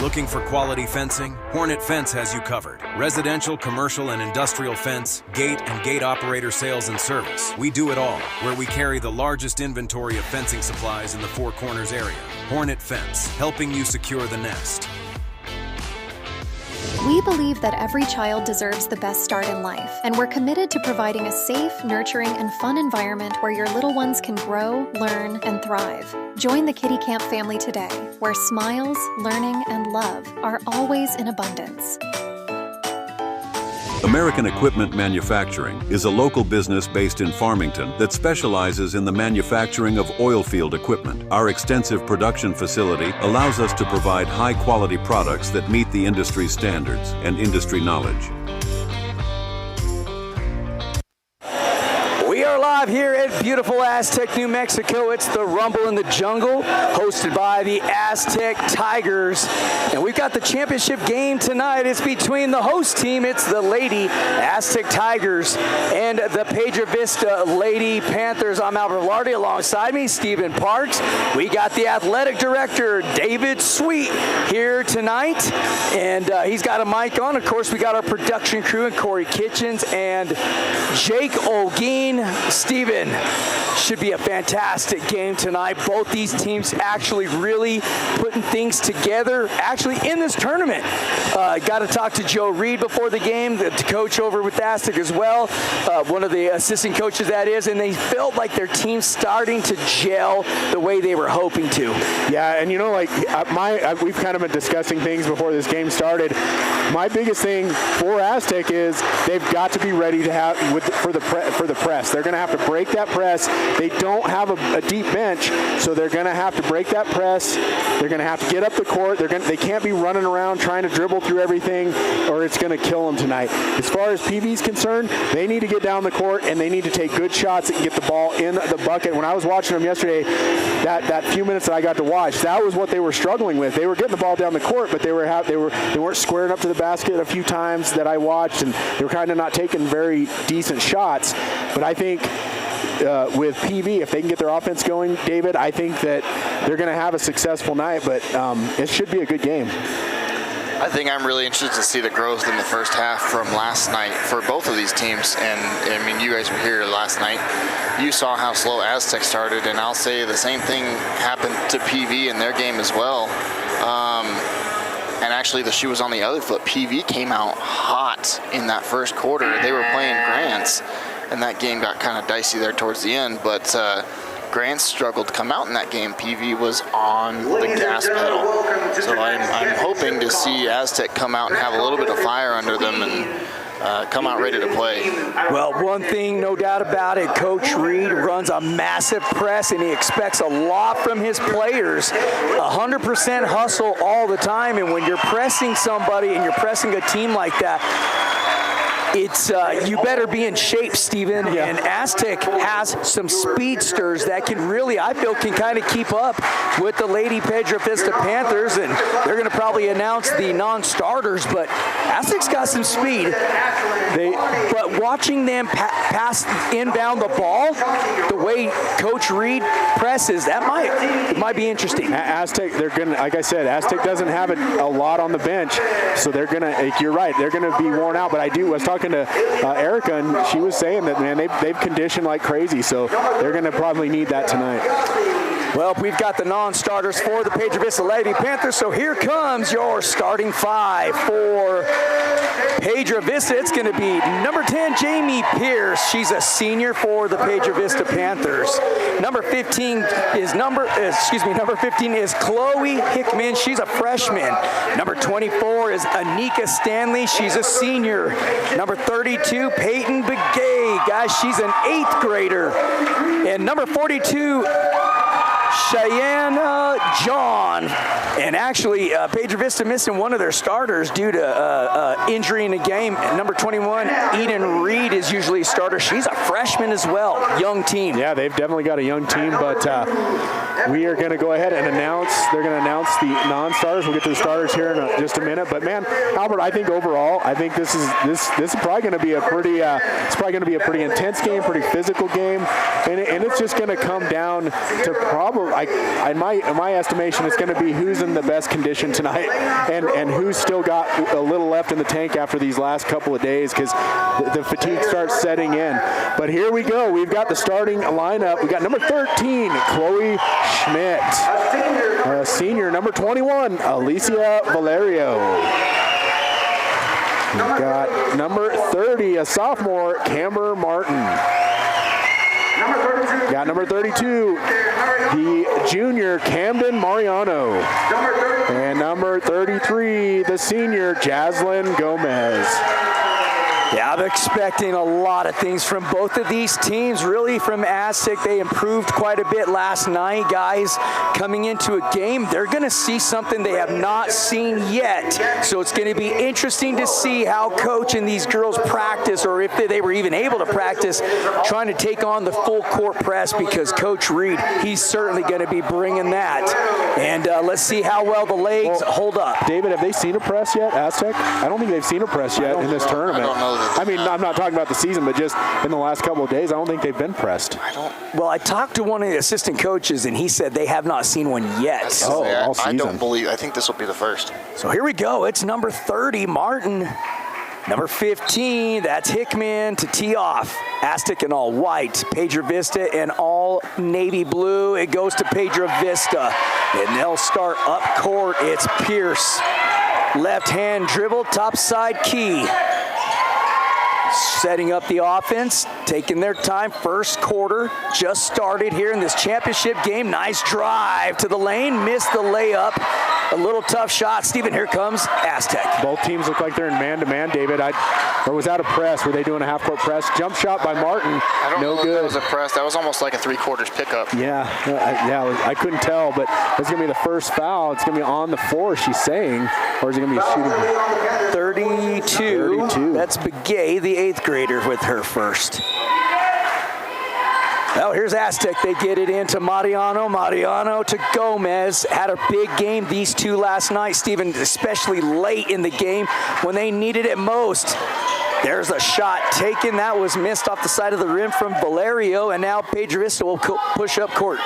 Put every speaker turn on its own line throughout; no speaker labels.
Looking for quality fencing? Hornet Fence has you covered. Residential, commercial, and industrial fence, gate, and gate operator sales and service. We do it all, where we carry the largest inventory of fencing supplies in the Four Corners area. Hornet Fence, helping you secure the nest.
We believe that every child deserves the best start in life, and we're committed to providing a safe, nurturing, and fun environment where your little ones can grow, learn, and thrive. Join the Kitty Camp family today, where smiles, learning, and love are always in abundance.
American Equipment Manufacturing is a local business based in Farmington that specializes in the manufacturing of oil field equipment. Our extensive production facility allows us to provide high-quality products that meet the industry standards and industry knowledge.
We are live here at beautiful Aztec, New Mexico. It's the Rumble in the Jungle, hosted by the Aztec Tigers. And we've got the championship game tonight. It's between the host team, it's the Lady Aztec Tigers, and the Piedra Vista Lady Panthers. I'm Albert Velarde. Alongside me, Stephen Parks. We got the athletic director, David Sweet, here tonight. And he's got a mic on. Of course, we got our production crew, and Corey Kitchens and Jake Olguin. Steven, should be a fantastic game tonight. Both these teams actually really putting things together, actually in this tournament. Got to talk to Joe Reed before the game, the coach over with Aztec as well, one of the assistant coaches that is, and they felt like their team's starting to gel the way they were hoping to.
Yeah, and you know, like we've kind of been discussing things before this game started. My biggest thing for Aztec is they've got to be ready to have for the press. They're going to have to break that press. They don't have a deep bench, so they're going to have to break that press. They're going to have to get up the court. They can't be running around trying to dribble through everything, or it's going to kill them tonight. As far as PV's concerned, they need to get down the court, and they need to take good shots and get the ball in the bucket. When I was watching them yesterday, that few minutes that I got to watch, that was what they were struggling with. They were getting the ball down the court, but they weren't squaring up to the basket a few times that I watched, and they were kind of not taking very decent shots. But I think with PV, if they can get their offense going, David, I think that they're going to have a successful night, but it should be a good game.
I think I'm really interested to see the growth in the first half from last night for both of these teams. And I mean, you guys were here last night. You saw how slow Aztec started, and I'll say the same thing happened to PV in their game as well. And actually, the shoe was on the other foot. PV came out hot in that first quarter. They were playing Grants, and that game got kind of dicey there towards the end. But Grants struggled to come out in that game. PV was on the gas pedal. So I'm hoping to see Aztec come out and have a little bit of fire under them and come out ready to play.
Well, one thing, no doubt about it, Coach Reed runs a massive press, and he expects a lot from his players. 100% hustle all the time, and when you're pressing somebody and you're pressing a team like that, it's you better be in shape, Steven. Yeah. And Aztec has some speedsters that can really, I feel, can kind of keep up with the Lady Piedra Vista Panthers, and they're going to probably announce the non-starters, but Aztec's got some speed. But watching them pass inbound the ball, the way Coach Reed presses, it might be interesting.
Aztec, they're going to, like I said, Aztec doesn't have a lot on the bench, so they're going to, you're right, they're going to be worn out. But I was talking to Erica, and she was saying that, man, they've conditioned like crazy, so they're going to probably need that tonight.
Well, we've got the non-starters for the Piedra Vista Lady Panthers, so here comes your starting five for Piedra Vista. It's going to be number 10, Jamie Pierce. She's a senior for the Piedra Vista Panthers. Number 15 is Chloe Hickman. She's a freshman. Number 24 is Anika Stanley. She's a senior. Number 32, Peyton Begay. Guys, she's an 8th grader. And number 42, Cheyenne John. And actually, Piedra Vista missing one of their starters due to injury in the game. Number 21, Eden Reed, is usually a starter. She's a freshman as well. Young team.
Yeah, they've definitely got a young team, but we are going to go ahead and announce. They're going to announce the non-starters. We'll get to the starters here in just a minute. But man, Albert, I think overall, I think this is probably going to be a pretty. It's probably going to be a pretty intense game, pretty physical game, and it's just going to come down to probably, in my estimation, it's going to be who's in the best condition tonight, and who's still got a little left in the tank after these last couple of days, because the fatigue starts setting in. But here we go. We've got the starting lineup. We got number 13, Chloe Schmidt. Senior, number 21, Alicia Valerio. We've got number 30, a sophomore, Camber Martin. Got number 32, the junior, Camden Mariano. And number 33, the senior, Jaslyn Gomez.
Yeah, I'm expecting a lot of things from both of these teams. Really, from Aztec, they improved quite a bit last night, guys. Coming into a game, they're going to see something they have not seen yet. So it's going to be interesting to see how Coach and these girls practice, or if they were even able to practice, trying to take on the full court press, because Coach Reed, he's certainly going to be bringing that. And let's see how well the legs hold up.
David, have they seen a press yet, Aztec? I don't think they've seen a press yet in this tournament.
I don't know.
I mean, I'm not talking about the season, but just in the last couple of days, I don't think they've been pressed.
Well, I talked to one of the assistant coaches, and he said they have not seen one yet.
All season.
I think this will be the first.
So here we go. It's number 30, Martin. Number 15, that's Hickman to tee off. Aztec in all white. Piedra Vista in all navy blue. It goes to Piedra Vista. And they'll start up court. It's Pierce. Left hand dribble, top side key. Setting up the offense, taking their time. First quarter just started here in this championship game. Nice drive to the lane, missed the layup. A little tough shot. Steven, here comes Aztec.
Both teams look like they're in man-to-man, David. Or was that a press? Were they doing a half-court press? Jump shot by Martin.
I don't know if
good.
that was a press. That was almost like a three-quarters pickup.
Yeah, I couldn't tell, but it's going to be the first foul. It's going to be on the floor, she's saying. Or is it going to be a shooting?
32. That's Begay, the 8th grader, with her first. Well, here's Aztec. They get it into Mariano. Mariano to Gomez. Had a big game, these two last night, Steven, especially late in the game when they needed it most. There's a shot taken. That was missed off the side of the rim from Valerio, and now Piedra Vista will push up court.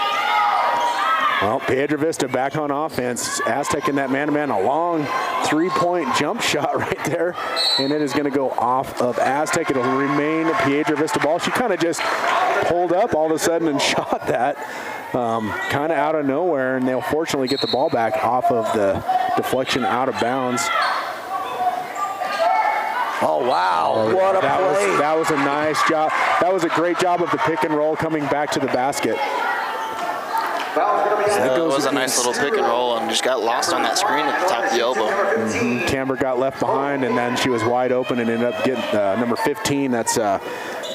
Well, Piedra Vista back on offense. Aztec in that man-to-man, a long three-point jump shot right there, and it is going to go off of Aztec. It'll remain Piedra Vista ball. She kind of just pulled up all of a sudden and shot that kind of out of nowhere, and they'll fortunately get the ball back off of the deflection out of bounds.
Oh, wow. What a play.
That was a nice job. That was a great job of the pick and roll coming back to the basket.
It was a nice little pick and roll and just got lost on that screen at the top of the elbow.
Mm-hmm. Camber got left behind, and then she was wide open and ended up getting number 15. That's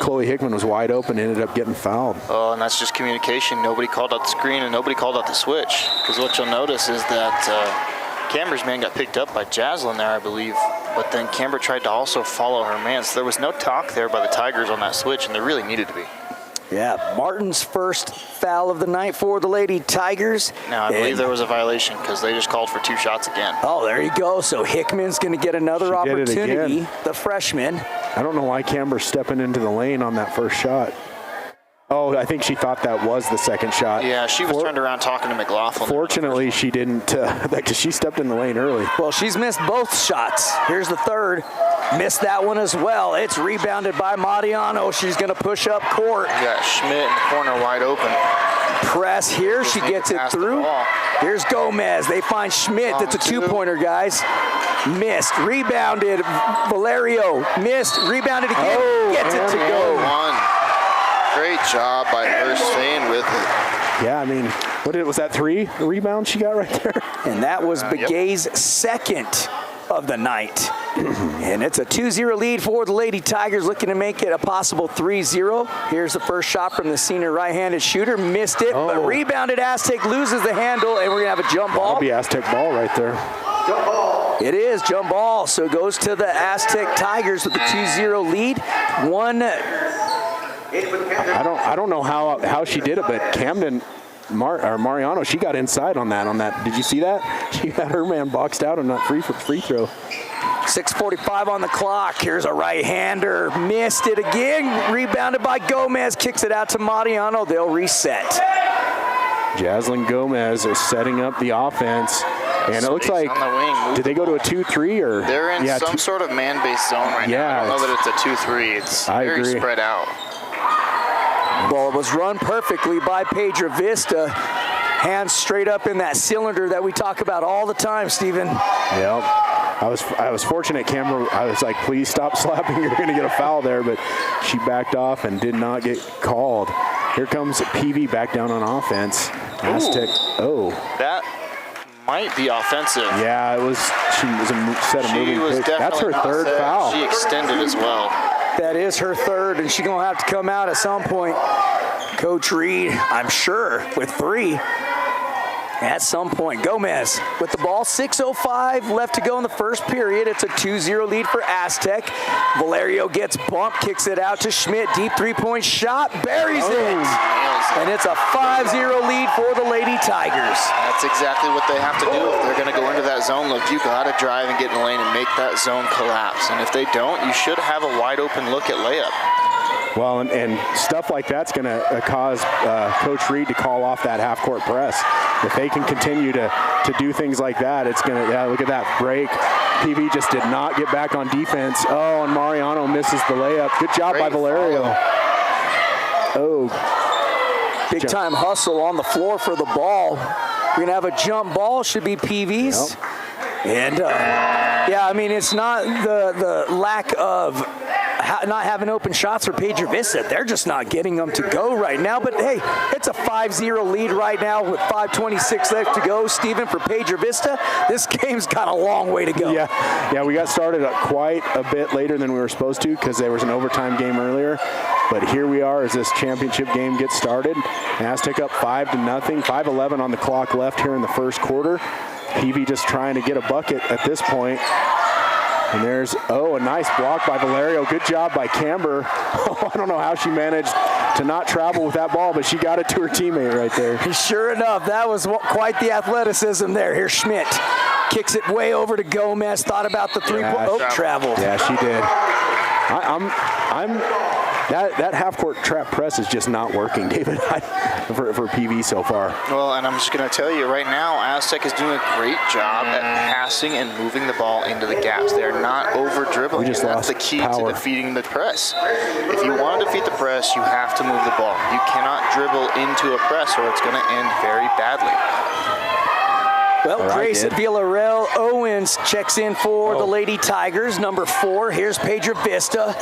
Chloe Hickman was wide open and ended up getting fouled.
Oh, and that's just communication. Nobody called out the screen and nobody called out the switch. Because what you'll notice is that Camber's man got picked up by Jaslyn there, I believe. But then Camber tried to also follow her man. So there was no talk there by the Tigers on that switch, and there really needed to be.
Yeah, Martin's first foul of the night for the Lady Tigers.
Now, I believe there was a violation because they just called for 2 shots again.
Oh, there you go. So Hickman's going to get another opportunity, the freshman.
I don't know why Camber's stepping into the lane on that first shot. Oh, I think she thought that was the second shot.
Yeah, she was turned around talking to McLaughlin.
Fortunately, she didn't, because she stepped in the lane early.
Well, she's missed both shots. Here's the third. Missed that one as well. It's rebounded by Mariano. She's going to push up court.
You got Schmidt in the corner wide open.
Press here. She gets it through. Here's Gomez. They find Schmidt. That's a two-pointer, guys. Missed. Rebounded. Valerio. Missed. Rebounded again.
Oh,
gets it to go.
Great job by her staying with it.
Yeah, I mean, was that 3 rebounds she got right there?
And that was Begay's second of the night. And it's a 2-0 lead for the Lady Tigers, looking to make it a possible 3-0. Here's the first shot from the senior right-handed shooter. Missed it, but rebounded. Aztec loses the handle, and we're going to have a jump ball.
That'll be Aztec ball right there.
Jump ball. It is jump ball. So it goes to the Aztec Tigers with the 2-0 lead.
I don't know how she did it, but Camden Mariano, she got inside on that. Did you see that? She had her man boxed out on that free throw.
6:45 on the clock. Here's a right-hander. Missed it again. Rebounded by Gomez. Kicks it out to Mariano. They'll reset.
Jaslyn Gomez is setting up the offense. And it looks like, did they go to a 2-3 or?
They're in some sort of man-based zone right now. I don't know that it's a 2-3. It's very spread out.
Ball was run perfectly by Piedra Vista. Hands straight up in that cylinder that we talk about all the time, Steven.
Yep. I was fortunate, Cameron. I was like, please stop slapping. You're going to get a foul there. But she backed off and did not get called. Here comes PV back down on offense. Aztec. Oh.
That might be offensive.
Yeah, it was. She was a set of moving quick. That's her third foul.
She extended as well.
That is her third, and she's going to have to come out at some point. Coach Reed, I'm sure, with 3. At some point, Gomez with the ball, 6:05 left to go in the first period. It's a 2-0 lead for Aztec. Valerio gets bumped, kicks it out to Schmidt. Deep three-point shot, buries it. And it's a 5-0 lead for the Lady Tigers.
That's exactly what they have to do if they're going to go into that zone look. You got to drive and get in the lane and make that zone collapse. And if they don't, you should have a wide-open look at layup.
Well, and stuff like that's going to cause Coach Reed to call off that half-court press. If they can continue to do things like that, it's going to, look at that break. PV just did not get back on defense. Oh, and Mariano misses the layup. Good job by Valerio. Oh.
Big time hustle on the floor for the ball. We're going to have a jump ball, should be PV's.
Yep.
And, yeah, I mean, it's not the lack of not having open shots for Piedra Vista. They're just not getting them to go right now. But, hey, it's a 5-0 lead right now with 5:26 left to go. Steven, for Piedra Vista, this game's got a long way to go.
Yeah, we got started quite a bit later than we were supposed to because there was an overtime game earlier. But here we are as this championship game gets started. Aztec up 5-0, 5:11 on the clock left here in the first quarter. PV just trying to get a bucket at this point. And there's, a nice block by Valerio. Good job by Camber. I don't know how she managed to not travel with that ball, but she got it to her teammate right there.
Sure enough, that was quite the athleticism there. Here's Schmidt. Kicks it way over to Gomez. Thought about the three-point. Travel.
Yeah, she did. That half-court trap press is just not working, David, for PV so far.
Well, and I'm just going to tell you right now, Aztec is doing a great job at passing and moving the ball into the gaps. They're not over-dribbling, and that's the key to defeating the press. If you want to defeat the press, you have to move the ball. You cannot dribble into a press, or it's going to end very badly.
Well, Grace Villarreal Owens checks in for the Lady Tigers, number 4. Here's Piedra Vista.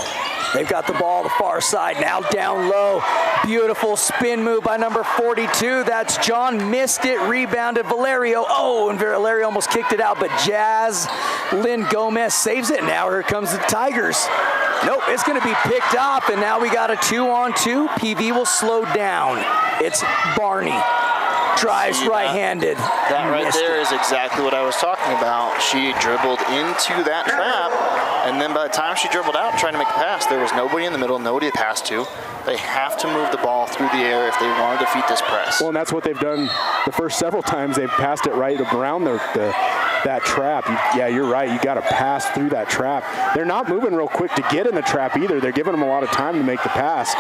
They've got the ball the far side, now down low. Beautiful spin move by number 42. That's John, missed it, rebounded Valerio. Oh, and Valerio almost kicked it out, but Lynn Gomez saves it. Now here comes the Tigers. Nope, it's going to be picked up, and now we got a 2-on-2. PV will slow down. It's Barney. Drives right-handed.
That right there is exactly what I was talking about. She dribbled into that trap, and then by the time she dribbled out trying to make a pass, there was nobody in the middle, nobody to pass to. They have to move the ball through the air if they want to defeat this press.
Well, and that's what they've done the first several times. They've passed it right around that trap. You're right. You got to pass through that trap. They're not moving real quick to get in the trap either. They're giving them a lot of time to make the pass.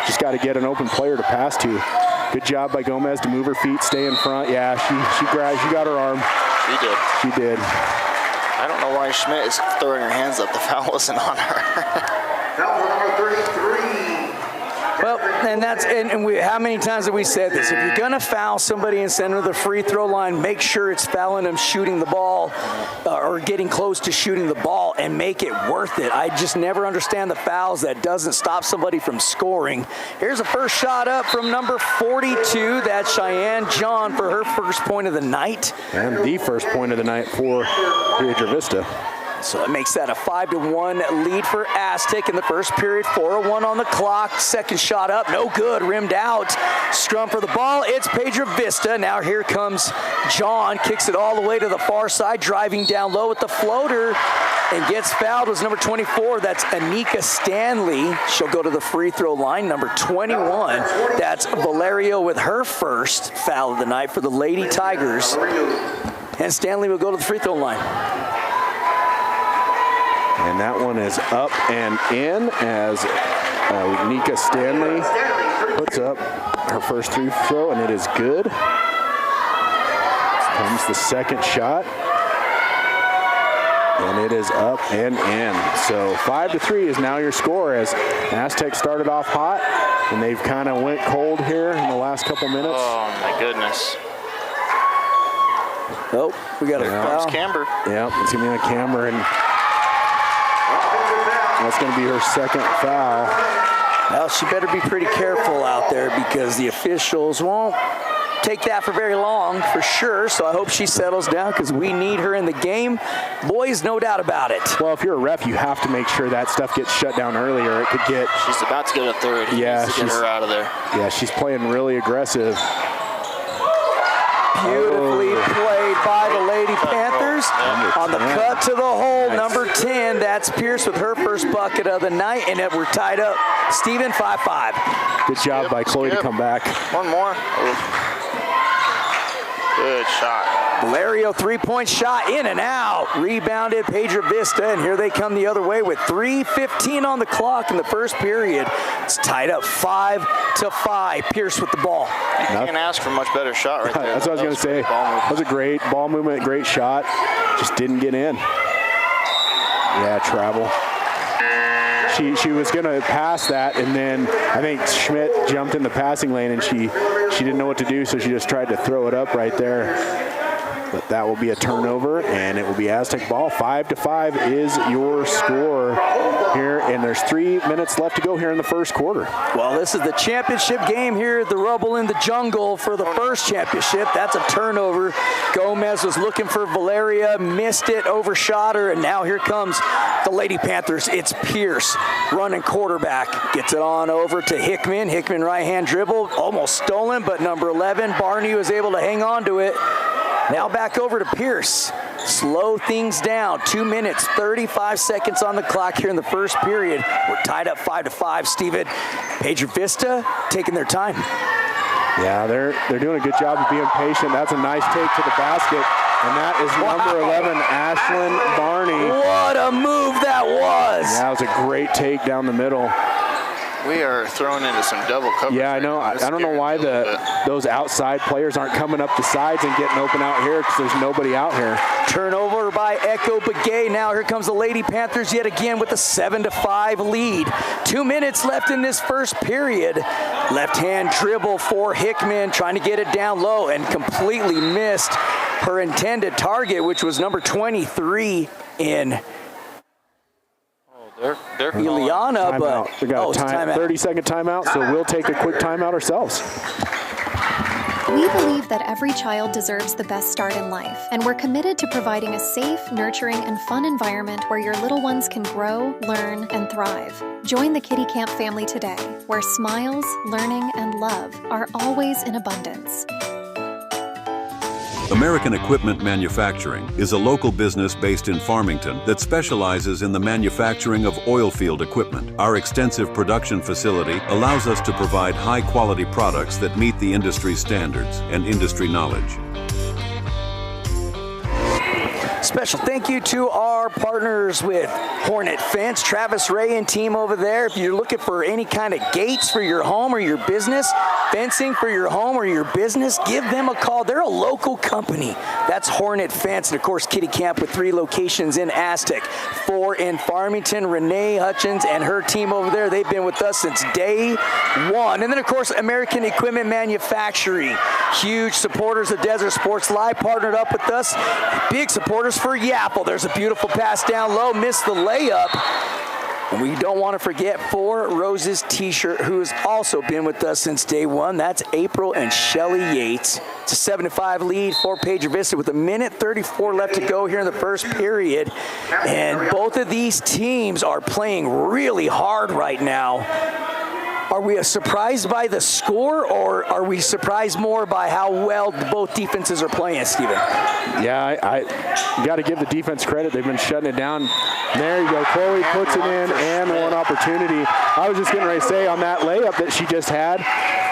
Just got to get an open player to pass to. Good job by Gomez to move her feet, stay in front. Yeah, she got her arm. She did.
I don't know why Schmidt is throwing her hands up. The foul wasn't on her.
Foul number 33.
Well, and how many times have we said this? If you're going to foul somebody in center of the free throw line, make sure it's fouling them shooting the ball or getting close to shooting the ball and make it worth it. I just never understand the fouls that doesn't stop somebody from scoring. Here's a first shot up from number 42. That's Cheyenne John for her first point of the night.
And the first point of the night for Piedra Vista.
So it makes that a 5-1 lead for Aztec in the first period. 4:01 on the clock. Second shot up, no good, rimmed out. Scrum for the ball, it's Piedra Vista. Now here comes John, kicks it all the way to the far side, driving down low with the floater. and gets fouled was number 24. That's Anika Stanley. She'll go to the free throw line. Number 21, that's Valerio with her first foul of the night for the Lady Tigers. And Stanley will go to the free throw line.
And that one is up and in as Anika Stanley puts up her first free throw, and it is good. Comes the second shot. And it is up and in. So 5-3 is now your score as Aztec started off hot, and they've kind of went cold here in the last couple minutes.
Oh, my goodness.
Oh, we got a foul.
It's Camber.
Yeah, it's going to be on Camber, and that's going to be her second foul.
Well, she better be pretty careful out there because the officials won't take that for very long, for sure. So I hope she settles down because we need her in the game. Boys, no doubt about it.
Well, if you're a ref, you have to make sure that stuff gets shut down earlier. It could get...
She's about to get a third.
Yeah,
needs to get her out of there.
Yeah, she's playing really aggressive.
Beautifully played by the Lady Panthers. On the cut to the hole, number 10. That's Pierce with her first bucket of the night, and we're tied up. Steven, 5-5.
Good job by Chloe to come back.
One more. Good shot.
Valerio, three-point shot, in and out. Rebounded Piedra Vista, and here they come the other way with 3:15 on the clock in the first period. It's tied up 5-5. Pierce with the ball.
You can't ask for a much better shot right there.
That's what I was going to say. That was a great ball movement, great shot. Just didn't get in. Yeah, travel. She was going to pass that, and then I think Schmidt jumped in the passing lane, and she didn't know what to do, so she just tried to throw it up right there. But that will be a turnover, and it will be Aztec ball. 5-5 is your score here, and there's 3 minutes left to go here in the first quarter.
Well, this is the championship game here at the Rubble in the Jungle for the first championship. That's a turnover. Gomez was looking for Valeria, missed it, overshot her, and now here comes the Lady Panthers. It's Pierce running quarterback. Gets it on over to Hickman. Hickman right-hand dribble, almost stolen, but number 11, Barney, was able to hang on to it. Now back over to Pierce. Slow things down. 2 minutes, 35 seconds on the clock here in the first period. We're tied up 5-5, Steven. Piedra Vista taking their time.
Yeah, they're doing a good job of being patient. That's a nice take to the basket. And that is number 11, Ashlyn Barney.
What a move that was.
Yeah, that was a great take down the middle.
We are thrown into some double coverage.
Yeah, I know. I don't know why those outside players aren't coming up the sides and getting open out here because there's nobody out here.
Turnover by Echo Begay. Now here comes the Lady Panthers yet again with a 7-5 lead. 2 minutes left in this first period. Left-hand dribble for Hickman, trying to get it down low and completely missed her intended target, which was number 23 in
They're
Ileana, but
we got a 30-second timeout, so we'll take a quick timeout ourselves.
We believe that every child deserves the best start in life, and we're committed to providing a safe, nurturing, and fun environment where your little ones can grow, learn, and thrive. Join the Kitty Camp family today, where smiles, learning, and love are always in abundance.
American Equipment Manufacturing is a local business based in Farmington that specializes in the manufacturing of oil field equipment. Our extensive production facility allows us to provide high-quality products that meet the industry standards and industry knowledge.
Special thank you to our partners with Hornet Fence, Travis Ray and team over there. If you're looking for any kind of gates for your home or your business, fencing for your home or your business, give them a call. They're a local company. That's Hornet Fence. And of course, Kitty Camp with 3 locations in Aztec, 4 in Farmington. Renee Hutchins and her team over there, they've been with us since day one. And then of course, American Equipment Manufacturing, huge supporters of Desert Sports Live, partnered up with us. Big supporters for Yapple. There's a beautiful pass down low, missed the layup. And we don't want to forget Four Roses T-shirt, who has also been with us since day one. That's April and Shelly Yates. It's a 7-5 lead for Piedra Vista with 1:34 left to go here in the first period. And both of these teams are playing really hard right now. Are we surprised by the score, or are we surprised more by how well both defenses are playing, Steven?
Yeah, I got to give the defense credit. They've been shutting it down. There you go. Chloe puts it in, and one opportunity. I was just getting ready to say on that layup that she just had,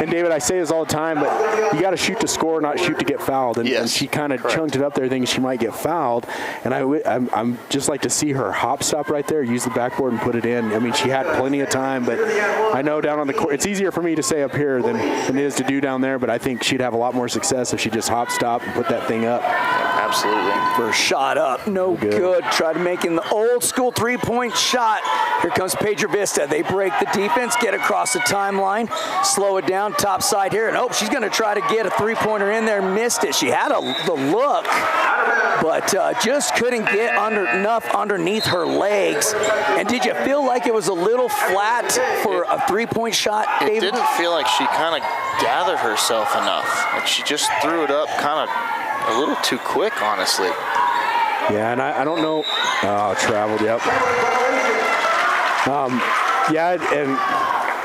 and David, I say this all the time, but you got to shoot to score, not shoot to get fouled. And she kind of chunked it up there thinking she might get fouled. And I'm just like to see her hop stop right there, use the backboard and put it in. I mean, she had plenty of time, but I know down on the court, it's easier for me to say up here than it is to do down there, but I think she'd have a lot more success if she just hop stop and put that thing up.
Absolutely.
First shot up, no good. Try to make in the old school three-point shot. Here comes Piedra Vista. They break the defense, get across the timeline, slow it down, top side here, and she's going to try to get a three-pointer in there, missed it. She had the look, but just couldn't get enough underneath her legs. And did you feel like it was a little flat for a three-point shot, David?
It didn't feel like she kind of gathered herself enough. Like she just threw it up kind of a little too quick, honestly.
Yeah, and I don't know. Oh, traveled, yep. Yeah, and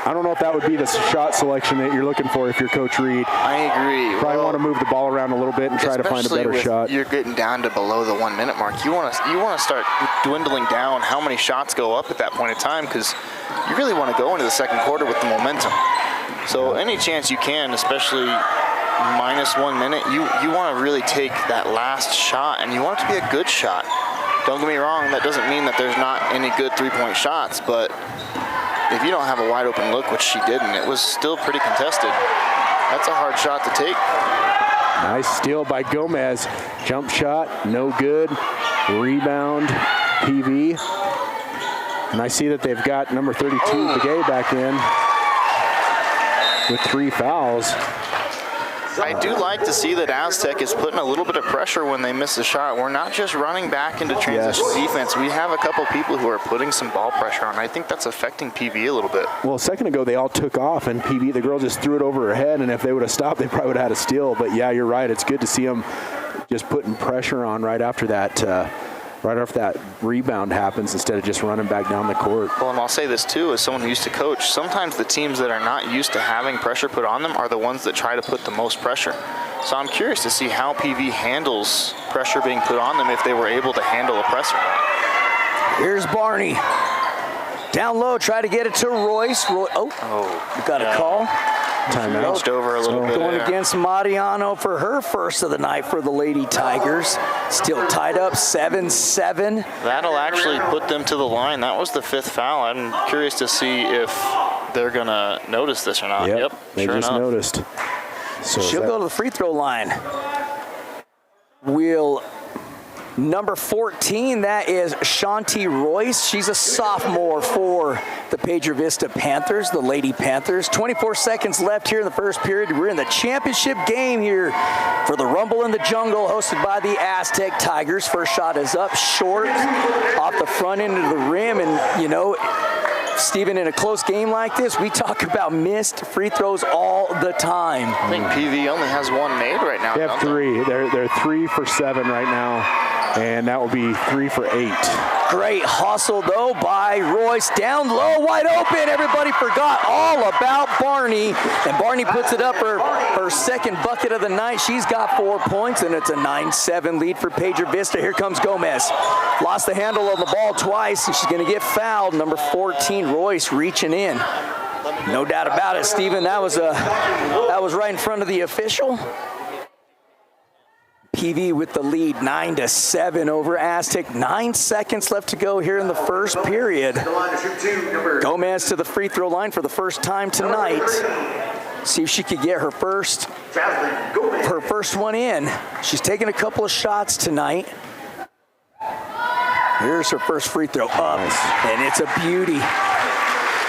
I don't know if that would be the shot selection that you're looking for if you're Coach Reed.
I agree.
Probably want to move the ball around a little bit and try to find a better shot.
You're getting down to below the 1 minute mark. You want to start dwindling down how many shots go up at that point in time, because you really want to go into the second quarter with the momentum. So any chance you can, especially minus 1 minute, you want to really take that last shot, and you want it to be a good shot. Don't get me wrong, that doesn't mean that there's not any good three-point shots, but if you don't have a wide open look, which she didn't, it was still pretty contested. That's a hard shot to take.
Nice steal by Gomez. Jump shot, no good. Rebound, PV. And I see that they've got number 32, Begay, back in with 3 fouls.
I do like to see that Aztec is putting a little bit of pressure when they miss a shot. We're not just running back into transition defense. We have a couple people who are putting some ball pressure on. I think that's affecting PV a little bit.
Well, a second ago, they all took off, and PV, the girl just threw it over her head, and if they would have stopped, they probably would have had a steal. But, yeah, you're right. It's good to see them just putting pressure on right after that rebound happens instead of just running back down the court.
Well, and I'll say this too, as someone who used to coach, sometimes the teams that are not used to having pressure put on them are the ones that try to put the most pressure. So I'm curious to see how PV handles pressure being put on them if they were able to handle a pressure.
Here's Barney. Down low, try to get it to Royce. You got a call.
Timeout.
Reached over a little bit.
Going against Mariano for her first of the night for the Lady Tigers. Still tied up 7-7.
That'll actually put them to the line. That was the 5th foul. I'm curious to see if they're going to notice this or not. Yep,
they
sure
just
enough.
noticed. So
she'll go to the free throw line. Number 14, that is Shanti Royce. She's a sophomore for the Piedra Vista Panthers, the Lady Panthers. 24 seconds left here in the first period. We're in the championship game here for the Rumble in the Jungle, hosted by the Aztec Tigers. First shot is up, short, off the front end of the rim. And, you know, Stephen, in a close game like this, we talk about missed free throws all the time.
I think PV only has 1 made right now.
They have 3. They're 3 for 7 right now, and that will be 3 for 8.
Great hustle, though, by Royce. Down low, wide open. Everybody forgot all about Barney. And Barney puts it up for her second bucket of the night. She's got 4 points, and it's a 9-7 lead for Piedra Vista. Here comes Gomez. Lost the handle on the ball twice, and she's going to get fouled. Number 14, Royce, reaching in. No doubt about it, Stephen. That was right in front of the official. PV with the lead, 9-7 over Aztec. 9 seconds left to go here in the first period. Gomez to the free throw line for the first time tonight. See if she could get her first one in. She's taken a couple of shots tonight. Here's her first free throw up, and it's a beauty.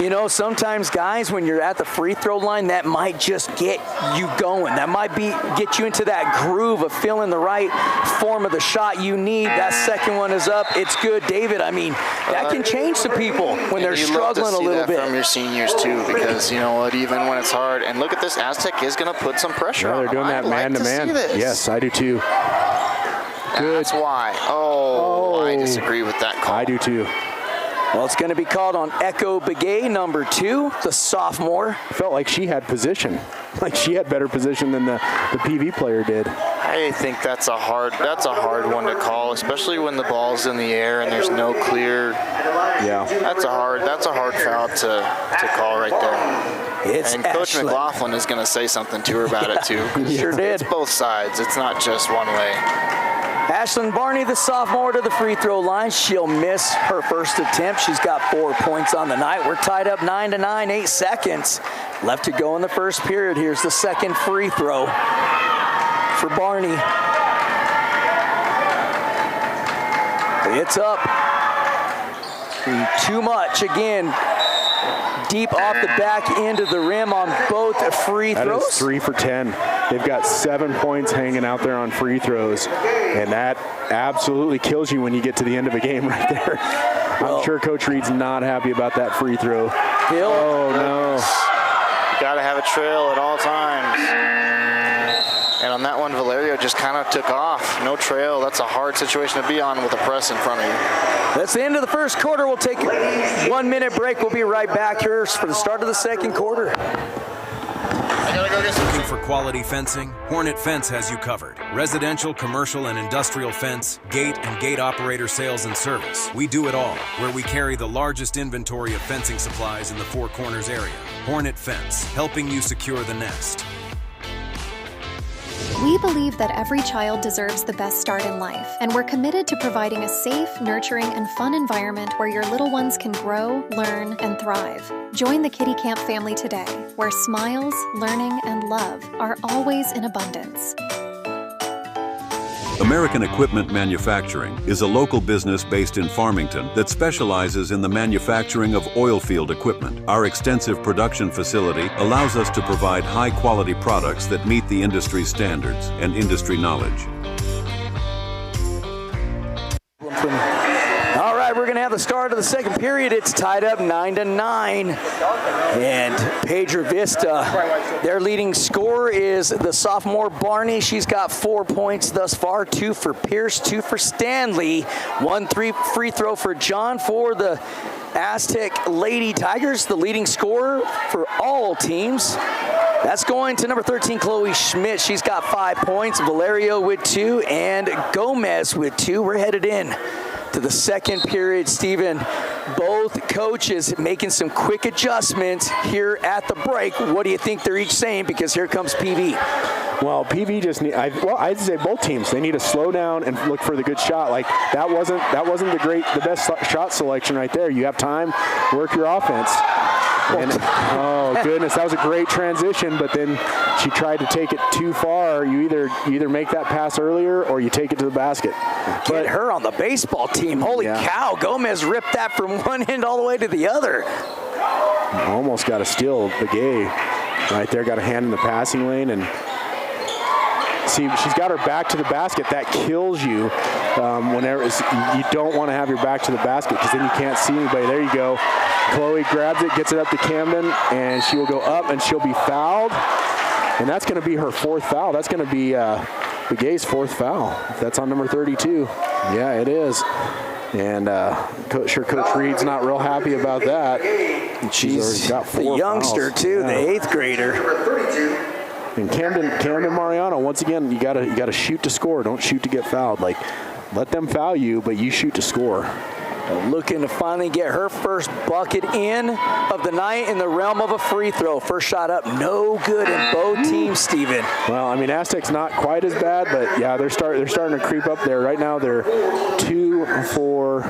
You know, sometimes, guys, when you're at the free throw line, that might just get you going. That might get you into that groove of feeling the right form of the shot you need. That second one is up. It's good. David, I mean, that can change some people when they're struggling a little bit.
From your seniors, too, because, you know what, even when it's hard. And look at this. Aztec is going to put some pressure on them.
They're doing that man-to-man. Yes, I do, too.
Good. That's why. I disagree with that call.
I do, too.
Well, it's going to be called on Echo Begay, number 2, the sophomore.
Felt like she had position. Like she had better position than the PV player did.
I think that's a hard one to call, especially when the ball's in the air and there's no clear.
Yeah.
That's a hard foul to call right there. And Coach
Ashlyn.
McLaughlin is going to say something to her about it too.
Sure did.
It's both sides. It's not just one way.
Ashlyn Barney, the sophomore, to the free throw line. She'll miss her first attempt. She's got 4 points on the night. We're tied up 9-9, 8 seconds left to go in the first period. Here's the second free throw for Barney. It's up. Too much again. Deep off the back end of the rim on both free throws.
That is 3 for 10. They've got 7 points hanging out there on free throws, and that absolutely kills you when you get to the end of a game right there. I'm sure Coach Reed's not happy about that free throw. Oh, no.
You got to have a trail at all times. And on that one, Valerio just kind of took off. No trail. That's a hard situation to be on with a press in front of you.
That's the end of the first quarter. We'll take a 1-minute break. We'll be right back here for the start of the second quarter.
Looking for quality fencing? Hornet Fence has you covered. Residential, commercial, and industrial fence, gate, and gate operator sales and service. We do it all, where we carry the largest inventory of fencing supplies in the Four Corners area. Hornet Fence, helping you secure the nest.
We believe that every child deserves the best start in life, and we're committed to providing a safe, nurturing, and fun environment where your little ones can grow, learn, and thrive. Join the Kitty Camp family today, where smiles, learning, and love are always in abundance.
American Equipment Manufacturing is a local business based in Farmington that specializes in the manufacturing of oil field equipment. Our extensive production facility allows us to provide high-quality products that meet the industry standards and industry knowledge.
All right, we're going to have the start of the second period. It's tied up 9-9. And Piedra Vista, their leading scorer is the sophomore Barney. She's got 4 points thus far, 2 for Pierce, 2 for Stanley, 1 free throw for John for the Aztec Lady Tigers, the leading scorer for all teams. That's going to number 13, Chloe Schmidt. She's got 5 points. Valerio with 2 and Gomez with 2. We're headed in to the second period, Stephen. Both coaches making some quick adjustments here at the break. What do you think they're each saying? Because here comes PV.
Well, PV just need. I'd say both teams. They need to slow down and look for the good shot. Like that wasn't the best shot selection right there. You have time, work your offense. And, oh goodness, that was a great transition. But then she tried to take it too far. You either make that pass earlier or you take it to the basket.
Get her on the baseball team. Holy cow! Gomez ripped that from one end all the way to the other.
Almost got a steal. Begay right there got a hand in the passing lane and. See, she's got her back to the basket. That kills you whenever you don't want to have your back to the basket because then you can't see anybody. There you go. Chloe grabs it, gets it up to Camden, and she will go up and she'll be fouled. And that's going to be her 4th foul. That's going to be Begay's 4th foul. That's on number 32. Yeah, it is. And Coach Reed's not real happy about that.
She's
got 4
the youngster
fouls.
too, the 8th grader.
And Camden Mariano, once again, you gotta shoot to score. Don't shoot to get fouled. Like, let them foul you, but you shoot to score.
Looking to finally get her first bucket in of the night in the realm of a free throw. First shot up, no good in both teams, Steven.
Well, I mean, Aztec's not quite as bad, but yeah, they're starting to creep up there. Right now, they're 2 for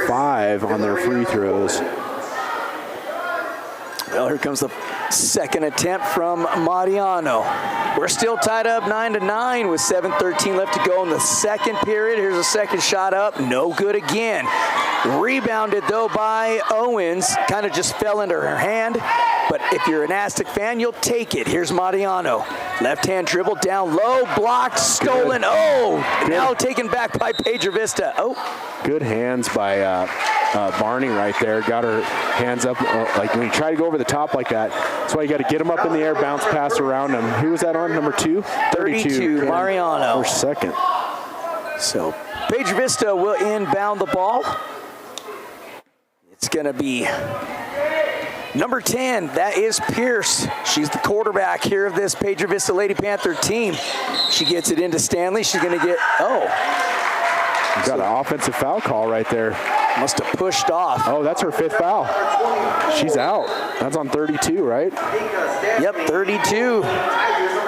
5 on their free throws.
Well, here comes the second attempt from Mariano. We're still tied up 9-9 with 7:13 left to go in the second period. Here's a second shot up, no good again. Rebounded though by Owens, kind of just fell into her hand. But if you're an Aztec fan, you'll take it. Here's Mariano. Left hand dribble down low, blocked, stolen. Good. Oh, good. Now taken back by Piedra Vista. Oh.
Good hands by Barney right there. Got her hands up. Like when you try to go over the top like that, that's why you got to get them up in the air, bounce pass around them. Who was that on? Number 2?
32, Mariano.
For second.
So Piedra Vista will inbound the ball. It's going to be number 10. That is Pierce. She's the quarterback here of this Piedra Vista Lady Panther team. She gets it into Stanley. She's going to get,
got an offensive foul call right there.
Must have pushed off.
Oh, that's her 5th foul. She's out. That's on 32, right?
Yep, 32.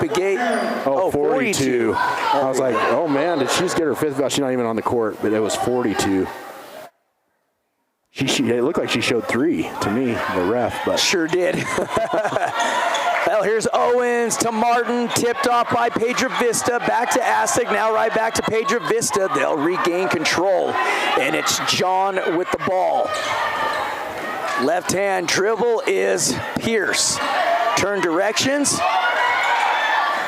Big Gate.
Oh, 42. I was like, oh man, did she just get her 5th foul? She's not even on the court, but it was 42. It looked like she showed 3 to me, the ref, but
sure did. Well, here's Owens to Martin, tipped off by Piedra Vista, back to Aztec, now right back to Piedra Vista. They'll regain control, and it's John with the ball. Left hand dribble is Pierce. Turn directions.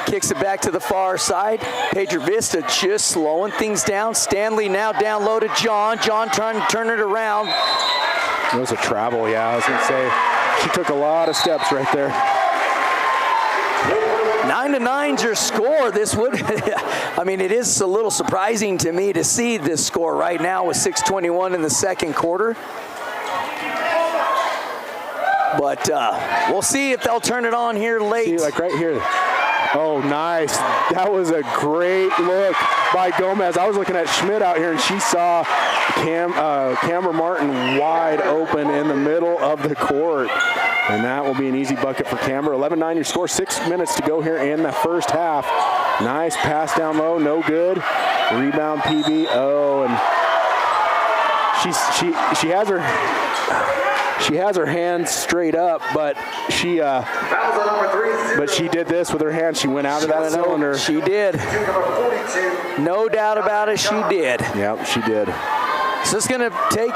Kicks it back to the far side. Piedra Vista just slowing things down. Stanley now down low to John. John trying to turn it around.
It was a travel, yeah. I was going to say, she took a lot of steps right there.
9-9's your score. This would, I mean, it is a little surprising to me to see this score right now with 6:21 in the second quarter. But we'll see if they'll turn it on here late.
See, like right here. Oh, nice. That was a great look by Gomez. I was looking at Schmidt out here, and she saw Cameron Martin wide open in the middle of the court. And that will be an easy bucket for Camber. 11-9 your score, 6 minutes to go here in the first half. Nice pass down low, no good. Rebound PV. Oh, and she has her hands straight up, but she did this with her hands. She went out of that cylinder.
She did. No doubt about it, she did.
Yep, she did.
So it's going to take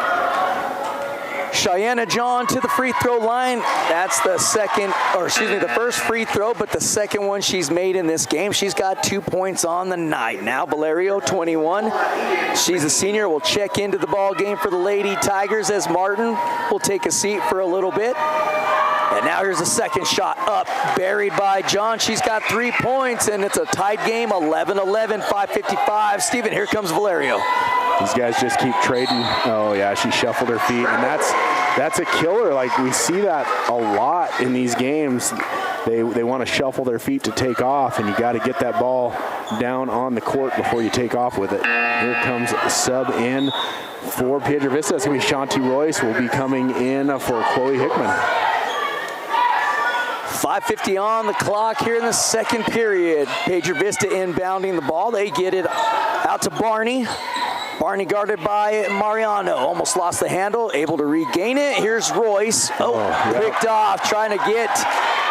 Cheyenne John to the free throw line. That's the first free throw, but the second one she's made in this game. She's got 2 points on the night. Now Valerio, 21. She's a senior, will check into the ball game for the Lady Tigers as Martin will take a seat for a little bit. And now here's a second shot up, buried by John. She's got 3 points, and it's a tied game, 11-11, 5:55. Steven, here comes Valerio.
These guys just keep trading. Oh, yeah, she shuffled her feet, and that's a killer. Like, we see that a lot in these games. They want to shuffle their feet to take off, and you got to get that ball down on the court before you take off with it. Here comes a sub in for Piedra Vista. It's going to be Shanti Royce will be coming in for Chloe Hickman.
5:50 on the clock here in the second period. Piedra Vista inbounding the ball. They get it out to Barney. Barney guarded by Mariano. Almost lost the handle, able to regain it. Here's Royce. Picked off, trying to get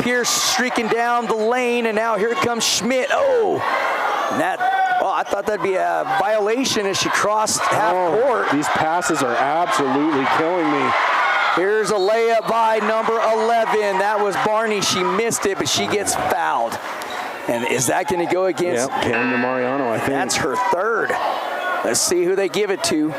Pierce streaking down the lane, and now here comes Schmidt. I thought that'd be a violation as she crossed half court.
These passes are absolutely killing me.
Here's a layup by number 11. That was Barney. She missed it, but she gets fouled. And is that going to go against?
Yep, Canada Mariano, I think.
That's her third. Let's see who they give it to.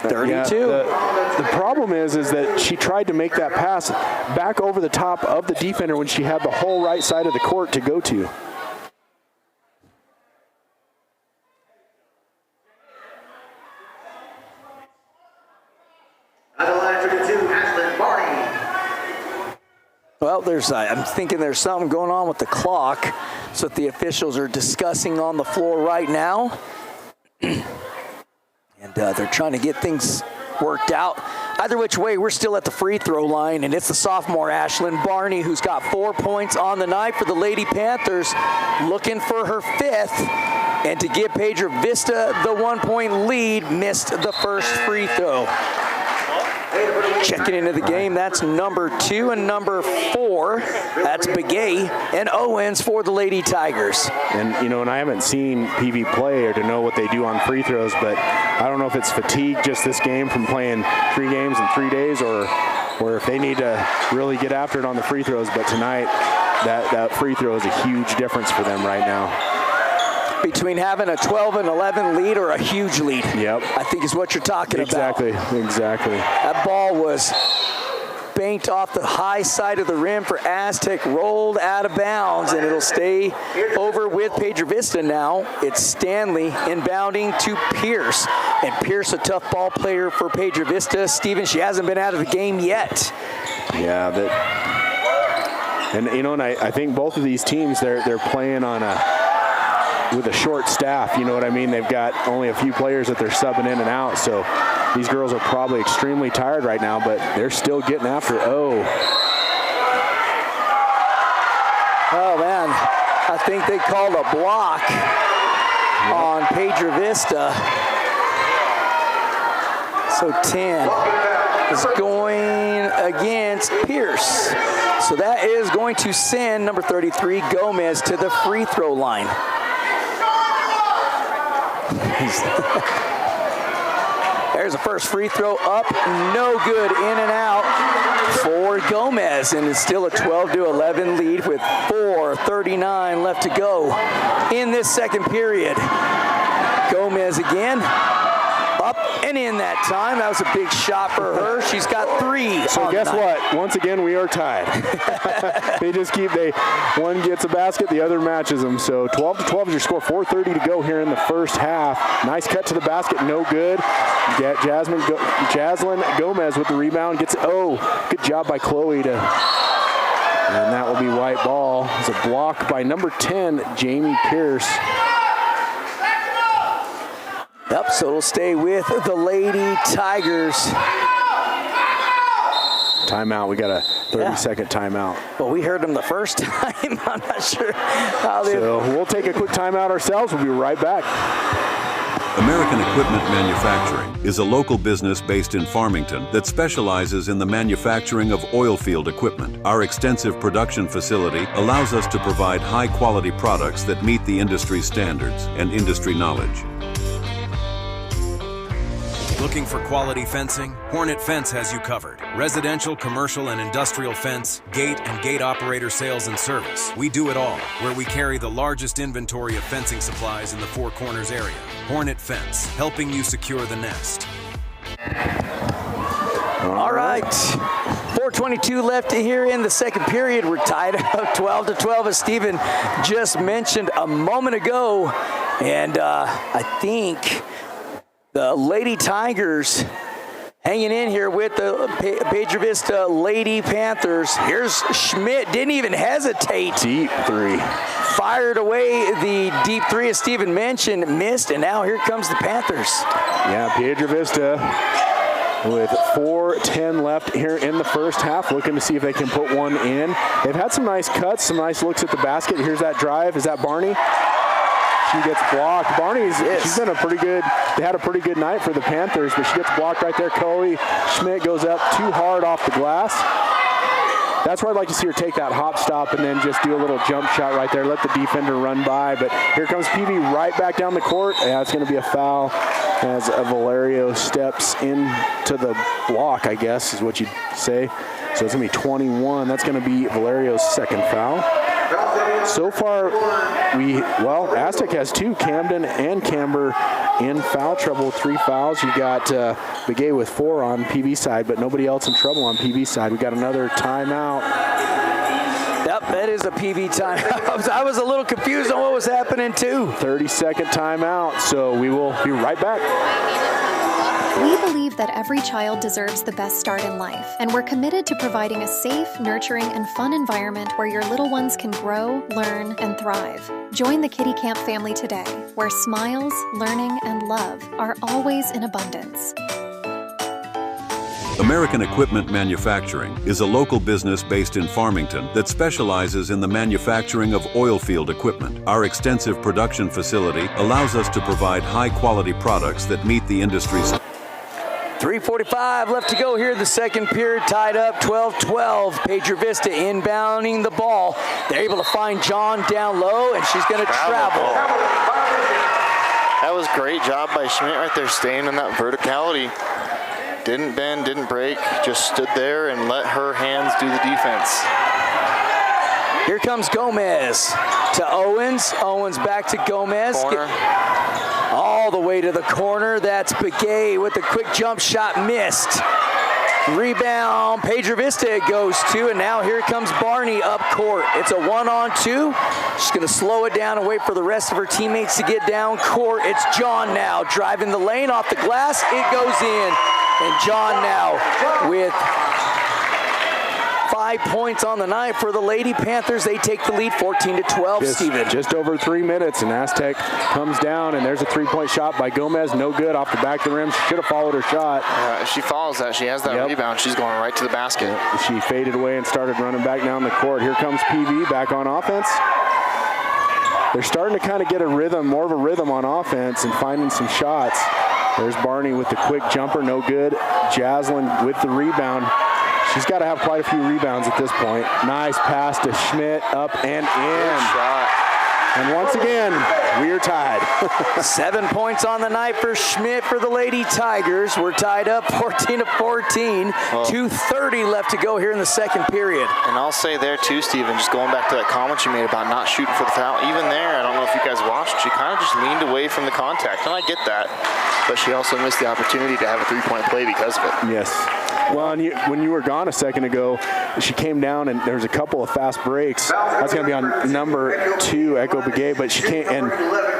32.
Yeah, the problem is that she tried to make that pass back over the top of the defender when she had the whole right side of the court to go to.
Well, I'm thinking there's something going on with the clock. That's what the officials are discussing on the floor right now. And they're trying to get things worked out. Either which way, we're still at the free throw line, and it's the sophomore Ashlyn Barney who's got 4 points on the night for the Lady Panthers, looking for her 5th. And to give Piedra Vista the 1-point lead, missed the first free throw. Checking into the game, that's number 2 and number 4. That's Begay and Owens for the Lady Tigers.
And, and I haven't seen PV play or to know what they do on free throws, but I don't know if it's fatigue just this game from playing 3 games in 3 days or if they need to really get after it on the free throws. But tonight, that free throw is a huge difference for them right now.
Between having a 12-11 lead or a huge lead.
Yep.
I think is what you're talking about.
Exactly.
That ball was banked off the high side of the rim for Aztec, rolled out of bounds, and it'll stay over with Piedra Vista now. It's Stanley inbounding to Pierce. And Pierce, a tough ball player for Piedra Vista. Steven, she hasn't been out of the game yet.
Yeah, and I think both of these teams, they're playing on with a short staff, you know what I mean? They've got only a few players that they're subbing in and out, so these girls are probably extremely tired right now, but they're still getting after it. Oh,
man, I think they called a block on Piedra Vista. So 10 is going against Pierce. So that is going to send number 33, Gomez, to the free throw line. There's the first free throw up, no good, in and out for Gomez, and it's still a 12-11 lead with 4:39 left to go in this second period. Gomez again, up and in that time. That was a big shot for her. She's got 3.
So guess what? Once again, we are tied. One gets a basket, the other matches them. So 12-12 is your score. 4:30 to go here in the first half. Nice cut to the basket, no good. Jaslyn Gomez with the rebound gets, good job by Chloe and that will be white ball. It's a block by number 10, Jamie Pierce.
Yep, so it'll stay with the Lady Tigers.
Timeout, we got a 30-second timeout.
Well, we heard them the first time. I'm not sure how they...
So we'll take a quick timeout ourselves. We'll be right back.
American Equipment Manufacturing is a local business based in Farmington that specializes in the manufacturing of oil field equipment. Our extensive production facility allows us to provide high-quality products that meet the industry standards and industry knowledge.
Looking for quality fencing? Hornet Fence has you covered. Residential, commercial, and industrial fence, gate, and gate operator sales and service. We do it all, where we carry the largest inventory of fencing supplies in the Four Corners area. Hornet Fence, helping you secure the nest.
All right, 4:22 left here in the second period. We're tied up 12-12, as Steven just mentioned a moment ago. And I think the Lady Tigers hanging in here with the Piedra Vista Lady Panthers. Here's Schmidt, didn't even hesitate.
Deep 3.
Fired away the deep 3, as Steven mentioned, missed, and now here comes the Panthers.
Yeah, Piedra Vista with 4:10 left here in the first half, looking to see if they can put one in. They've had some nice cuts, some nice looks at the basket. Here's that drive. Is that Barney? She gets blocked. She's been they had a pretty good night for the Panthers, but she gets blocked right there. Chloe Schmidt goes up too hard off the glass. That's where I'd like to see her take that hop stop and then just do a little jump shot right there, let the defender run by. But here comes PV right back down the court. Yeah, it's going to be a foul as Valerio steps into the block, I guess is what you'd say. So it's going to be 21. That's going to be Valerio's second foul. So far, Aztec has 2, Camden and Camber in foul trouble, 3 fouls. You got Begay with 4 on PV side, but nobody else in trouble on PV side. We got another timeout.
Yep, that is a PV timeout. I was a little confused on what was happening too.
30-second timeout, so we will be right back.
We believe that every child deserves the best start in life, and we're committed to providing a safe, nurturing, and fun environment where your little ones can grow, learn, and thrive. Join the Kitty Camp family today, where smiles, learning, and love are always in abundance.
American Equipment Manufacturing is a local business based in Farmington that specializes in the manufacturing of oil field equipment. Our extensive production facility allows us to provide high-quality products that meet the industry's
3:45 left to go here in the second period, tied up 12-12. Piedra Vista inbounding the ball. They're able to find John down low, and she's going to travel.
That was a great job by Schmidt right there, staying in that verticality. Didn't bend, didn't break, just stood there and let her hands do the defense.
Here comes Gomez to Owens. Owens back to Gomez.
Corner.
All the way to the corner. That's Begay with a quick jump shot, missed. Rebound, Piedra Vista it goes to, and now here comes Barney up court. It's a 1-on-2. She's going to slow it down and wait for the rest of her teammates to get down court. It's John now driving the lane off the glass. It goes in, and John now with 5 points on the night for the Lady Panthers. They take the lead 14-12, Steven.
Just over 3 minutes, and Aztec comes down, and there's a three-point shot by Gomez. No good off the back of the rim. She should have followed her shot.
If she follows that, she has that rebound. She's going right to the basket.
She faded away and started running back down the court. Here comes PV back on offense. They're starting to kind of get a rhythm, more of a rhythm on offense and finding some shots. There's Barney with the quick jumper, no good. Jaslyn with the rebound. She's got to have quite a few rebounds at this point. Nice pass to Schmidt, up and in.
Good shot.
And once again, we are tied.
7 points on the night for Schmidt for the Lady Tigers. We're tied up 14-14. 2:30 left to go here in the second period.
And I'll say there too, Steven, just going back to that comment you made about not shooting for the foul. Even there, I don't know if you guys watched, she kind of just leaned away from the contact. And I get that. But she also missed the opportunity to have a three-point play because of it.
Yes. Well, and when you were gone a second ago, she came down and there was a couple of fast breaks. That's going to be on number 2, Echo Begay, but she can't,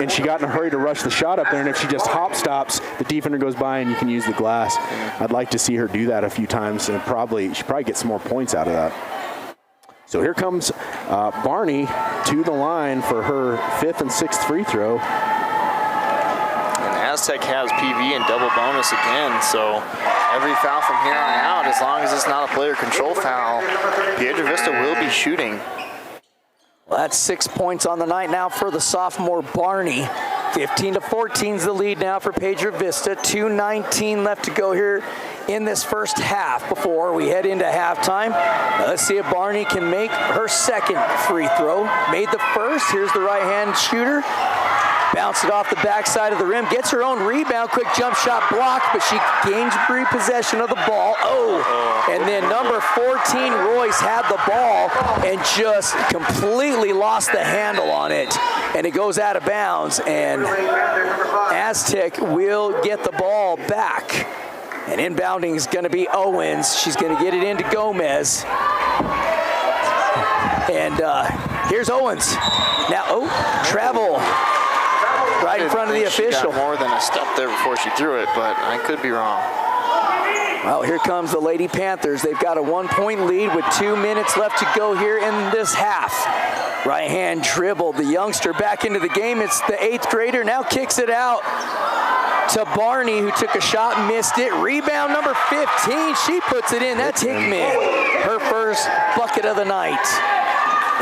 and she got in a hurry to rush the shot up there, and if she just hop stops, the defender goes by and you can use the glass. I'd like to see her do that a few times, and she probably get some more points out of that. So here comes Barney to the line for her 5th and 6th free throw.
Aztec has PV and double bonus again, so every foul from here on out, as long as it's not a player control foul, Piedra Vista will be shooting.
Well, that's 6 points on the night now for the sophomore Barney. 15-14 is the lead now for Piedra Vista. 2:19 left to go here in this first half before we head into halftime. Now let's see if Barney can make her second free throw. Made the first. Here's the right-hand shooter. Bounced it off the backside of the rim, gets her own rebound, quick jump shot blocked, but she gains repossession of the ball. And then number 14, Royce, had the ball and just completely lost the handle on it. And it goes out of bounds, and Aztec will get the ball back. And inbounding is going to be Owens. She's going to get it into Gomez. And here's Owens. Now, travel. Right in front of the official.
She got more than a step there before she threw it, but I could be wrong.
Well, here comes the Lady Panthers. They've got a 1-point lead with 2 minutes left to go here in this half. Right hand dribble, the youngster back into the game. It's the 8th grader, now kicks it out to Barney, who took a shot, missed it. Rebound number 15, she puts it in. That's Hickman, her first bucket of the night.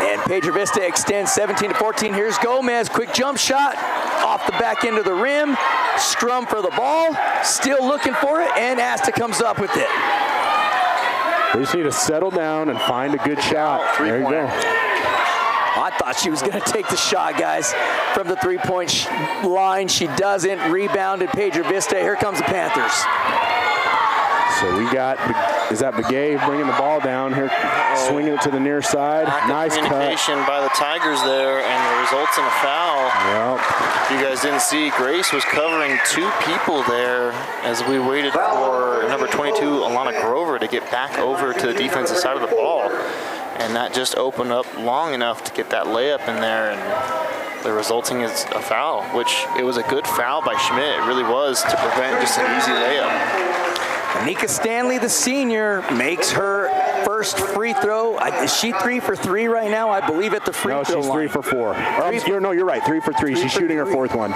And Piedra Vista extends 17-14. Here's Gomez, quick jump shot off the back end of the rim. Strum for the ball, still looking for it, and Aztec comes up with it.
They just need to settle down and find a good shot. There you go.
I thought she was going to take the shot, guys, from the three-point line. She doesn't. Rebounded Piedra Vista. Here comes the Panthers.
So we got, is that Begay bringing the ball down here, swinging it to the near side. Nice
communication by the Tigers there, and it results in a foul.
Yep.
You guys didn't see, Grace was covering 2 people there as we waited for number 22, Alana Grover, to get back over to the defensive side of the ball. And that just opened up long enough to get that layup in there, and the resulting is a foul, which it was a good foul by Schmidt. It really was, to prevent just an easy layup.
Nika Stanley, the senior, makes her first free throw. Is she 3 for 3 right now? I believe at the free throw line.
No, she's 3 for 4. No, you're right, 3 for 3. She's shooting her 4th one.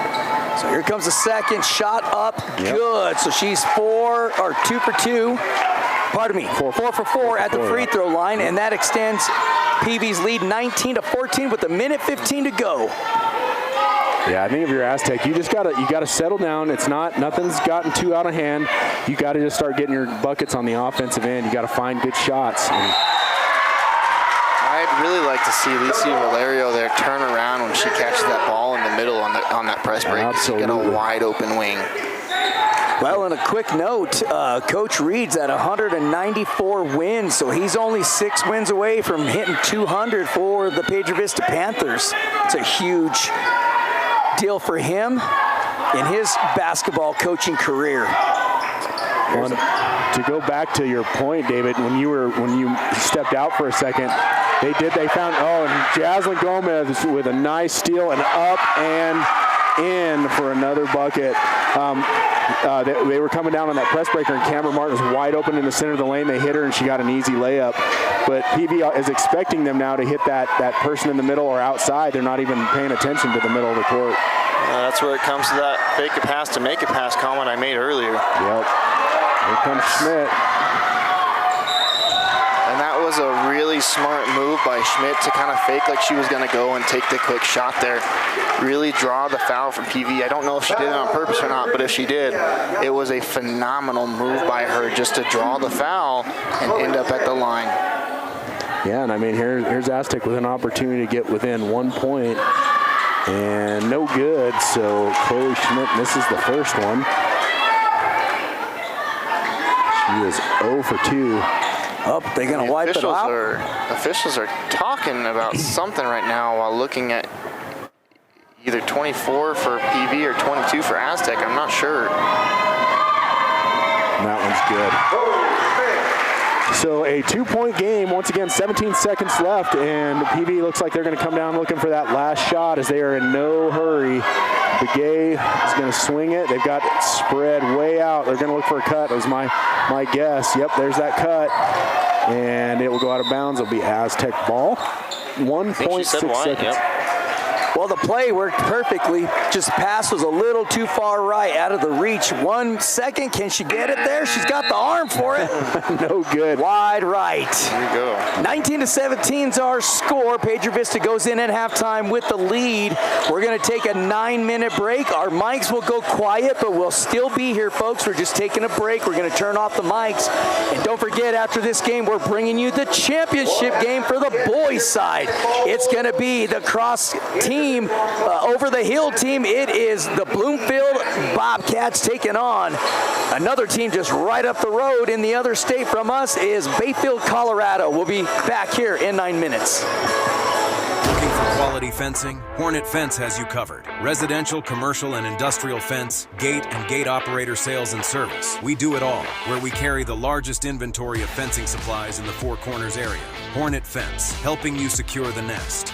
So here comes the second shot up, good. So she's 2 for 2. Pardon me, 4 for 4 at the free throw line, and that extends PV's lead 19-14 with 1:15 to go.
Yeah, I think if you're Aztec, you gotta settle down. Nothing's gotten too out of hand. You gotta just start getting your buckets on the offensive end. You gotta find good shots.
I'd really like to see Lisi Valerio there turn around when she catches that ball in the middle on that press break.
Absolutely.
Get a wide open wing.
Well, and a quick note, Coach Reed's at 194 wins, so he's only 6 wins away from hitting 200 for the Piedra Vista Panthers. It's a huge deal for him in his basketball coaching career.
To go back to your point, David, when you stepped out for a second, they found, and Jaslyn Gomez with a nice steal and up and in for another bucket. They were coming down on that press breaker, and Cameron Martin was wide open in the center of the lane. They hit her, and she got an easy layup. But PV is expecting them now to hit that person in the middle or outside. They're not even paying attention to the middle of the court.
That's where it comes to that fake a pass to make a pass comment I made earlier.
Yep. Here comes Schmidt.
And that was a really smart move by Schmidt to kind of fake like she was going to go and take the quick shot there. Really draw the foul from PV. I don't know if she did it on purpose or not, but if she did, it was a phenomenal move by her just to draw the foul and end up at the line.
Yeah, and I mean, here's Aztec with an opportunity to get within 1 point. And no good, so Chloe Schmidt misses the first one. She is 0 for 2.
They're going to wipe it out.
Officials are talking about something right now while looking at either 24 for PV or 22 for Aztec. I'm not sure.
And that one's good. So a 2-point game, once again, 17 seconds left, and PV looks like they're going to come down looking for that last shot as they are in no hurry. Begay is going to swing it. They've got it spread way out. They're going to look for a cut, was my guess. Yep, there's that cut. And it will go out of bounds. It'll be Aztec ball. 1.6 seconds.
Yep.
Well, the play worked perfectly. Just pass was a little too far right, out of the reach. 1 second. Can she get it there? She's got the arm for it.
No good.
Wide right.
There you go.
19-17 is our score. Piedra Vista goes in at halftime with the lead. We're going to take a 9-minute break. Our mics will go quiet, but we'll still be here, folks. We're just taking a break. We're going to turn off the mics. And don't forget, after this game, we're bringing you the championship game for the boys' side. It's going to be the cross team. Over the hill team, it is the Bloomfield Bobcats taking on another team just right up the road in the other state from us is Bayfield, Colorado. We'll be back here in 9 minutes.
Looking for quality fencing? Hornet Fence has you covered. Residential, commercial, and industrial fence, gate, and gate operator sales and service. We do it all, where we carry the largest inventory of fencing supplies in the Four Corners area. Hornet Fence, helping you secure the nest.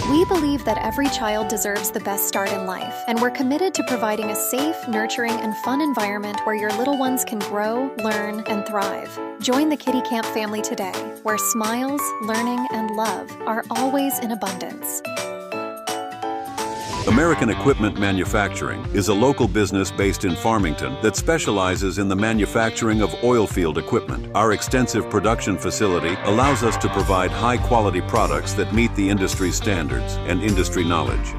We believe that every child deserves the best start in life, and we're committed to providing a safe, nurturing, and fun environment where your little ones can grow, learn, and thrive. Join the Kitty Camp family today, where smiles, learning, and love are always in abundance.
American Equipment Manufacturing is a local business based in Farmington that specializes in the manufacturing of oil field equipment. Our extensive production facility allows us to provide high-quality products that meet the industry standards and industry knowledge.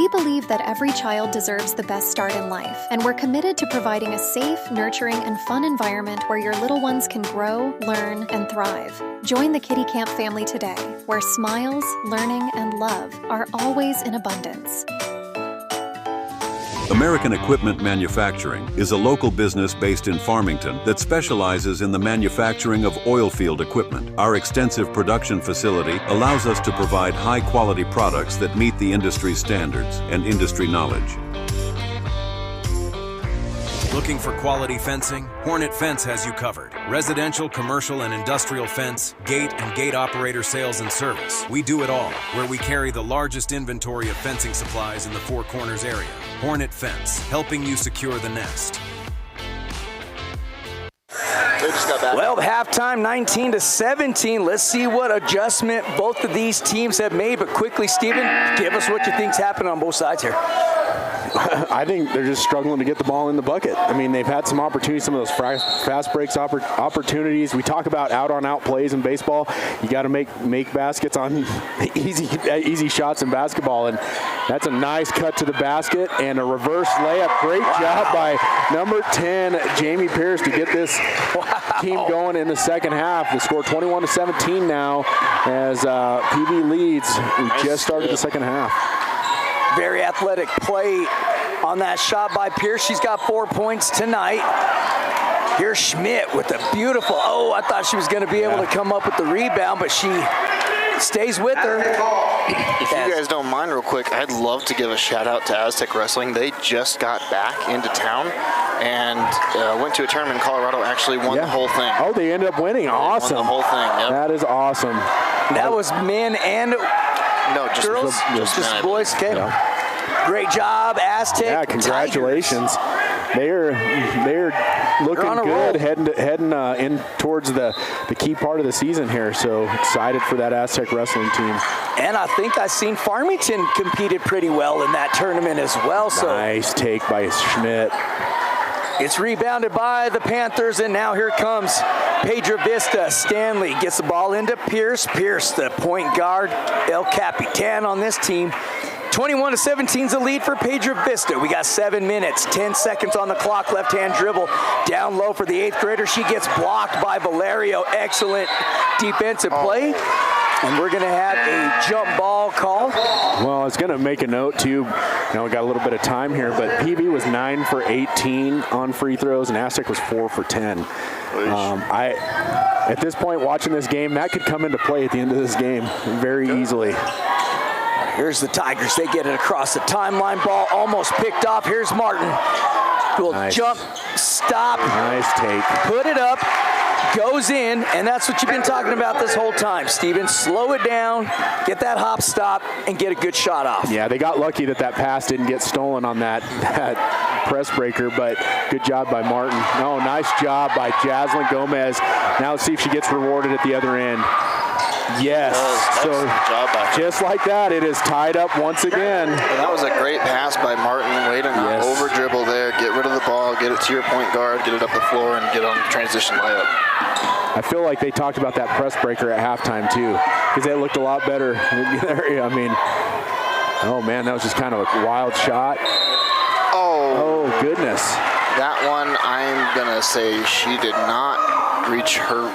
We believe that every child deserves the best start in life, and we're committed to providing a safe, nurturing, and fun environment where your little ones can grow, learn, and thrive. Join the Kitty Camp family today, where smiles, learning, and love are always in abundance.
American Equipment Manufacturing is a local business based in Farmington that specializes in the manufacturing of oil field equipment. Our extensive production facility allows us to provide high-quality products that meet the industry standards and industry knowledge.
Looking for quality fencing? Hornet Fence has you covered. Residential, commercial, and industrial fence, gate, and gate operator sales and service. We do it all, where we carry the largest inventory of fencing supplies in the Four Corners area. Hornet Fence, helping you secure the nest.
Well, halftime 19-17. Let's see what adjustment both of these teams have made. But quickly, Steven, give us what you think's happened on both sides here.
I think they're just struggling to get the ball in the bucket. I mean, they've had some opportunities, some of those fast breaks opportunities. We talk about out-on-out plays in baseball. You got to make baskets on easy shots in basketball, and that's a nice cut to the basket and a reverse layup. Great job by number 10, Jamie Pierce, to get this team going in the second half. The score 21-17 now as PV leads. We just started the second half.
Very athletic play on that shot by Pierce. She's got 4 points tonight. Here's Schmidt with a beautiful, I thought she was going to be able to come up with the rebound, but she stays with her.
If you guys don't mind real quick, I'd love to give a shout out to Aztec Wrestling. They just got back into town and went to a tournament in Colorado, actually won the whole thing.
Oh, they ended up winning. Awesome.
Won the whole thing, yep.
That is awesome.
That was men and girls? Just boys? Okay. Yeah. Great job, Aztec.
Yeah, congratulations. They're looking good, heading in towards the key part of the season here. So excited for that Aztec wrestling team.
And I think I've seen Farmington competed pretty well in that tournament as well. So
nice take by Schmidt.
It's rebounded by the Panthers, and now here comes Piedra Vista. Stanley gets the ball into Pierce. Pierce, the point guard, El Capitan on this team. 21-17 is the lead for Piedra Vista. We got 7 minutes, 10 seconds on the clock. Left-hand dribble down low for the 8th grader. She gets blocked by Valerio. Excellent defensive play. And we're going to have a jump ball call.
Well, I was going to make a note, too. Now we got a little bit of time here, but PV was 9 for 18 on free throws, and Aztec was 4 for 10. At this point, watching this game, that could come into play at the end of this game very easily.
Here's the Tigers. They get it across the timeline. Ball almost picked off. Here's Martin. Will jump, stop.
Nice take.
Put it up. Goes in, and that's what you've been talking about this whole time, Steven. Slow it down, get that hop stop, and get a good shot off.
Yeah, they got lucky that pass didn't get stolen on that press breaker, but good job by Martin. No, nice job by Jaslyn Gomez. Now let's see if she gets rewarded at the other end. Yes. So just like that, it is tied up once again.
Well, that was a great pass by Martin. Way to not over dribble there. Get rid of the ball, get it to your point guard, get it up the floor, and get on the transition layup.
I feel like they talked about that press breaker at halftime too, because it looked a lot better. I mean, oh man, that was just kind of a wild shot. Oh goodness.
That one, I'm gonna say she did not reach her.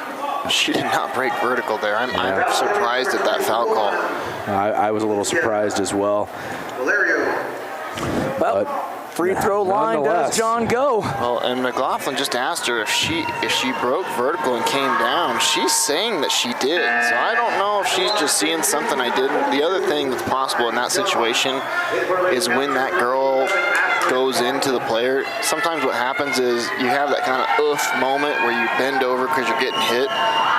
She did not break vertical there. I'm surprised at that foul call.
I was a little surprised as well.
Well, free throw line does John go.
Well, and McLaughlin just asked her if she broke vertical and came down. She's saying that she did. So I don't know if she's just seeing something I didn't. The other thing that's possible in that situation is when that girl goes into the player, sometimes what happens is you have that kind of moment where you bend over because you're getting hit.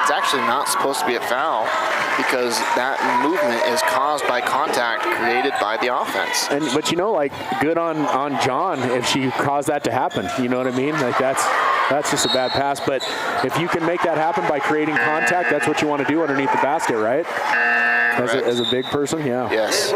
It's actually not supposed to be a foul because that movement is caused by contact created by the offense.
But you know, like, good on John if she caused that to happen. You know what I mean? Like, that's just a bad pass. But if you can make that happen by creating contact, that's what you want to do underneath the basket, right? As a big person, yeah.
Yes.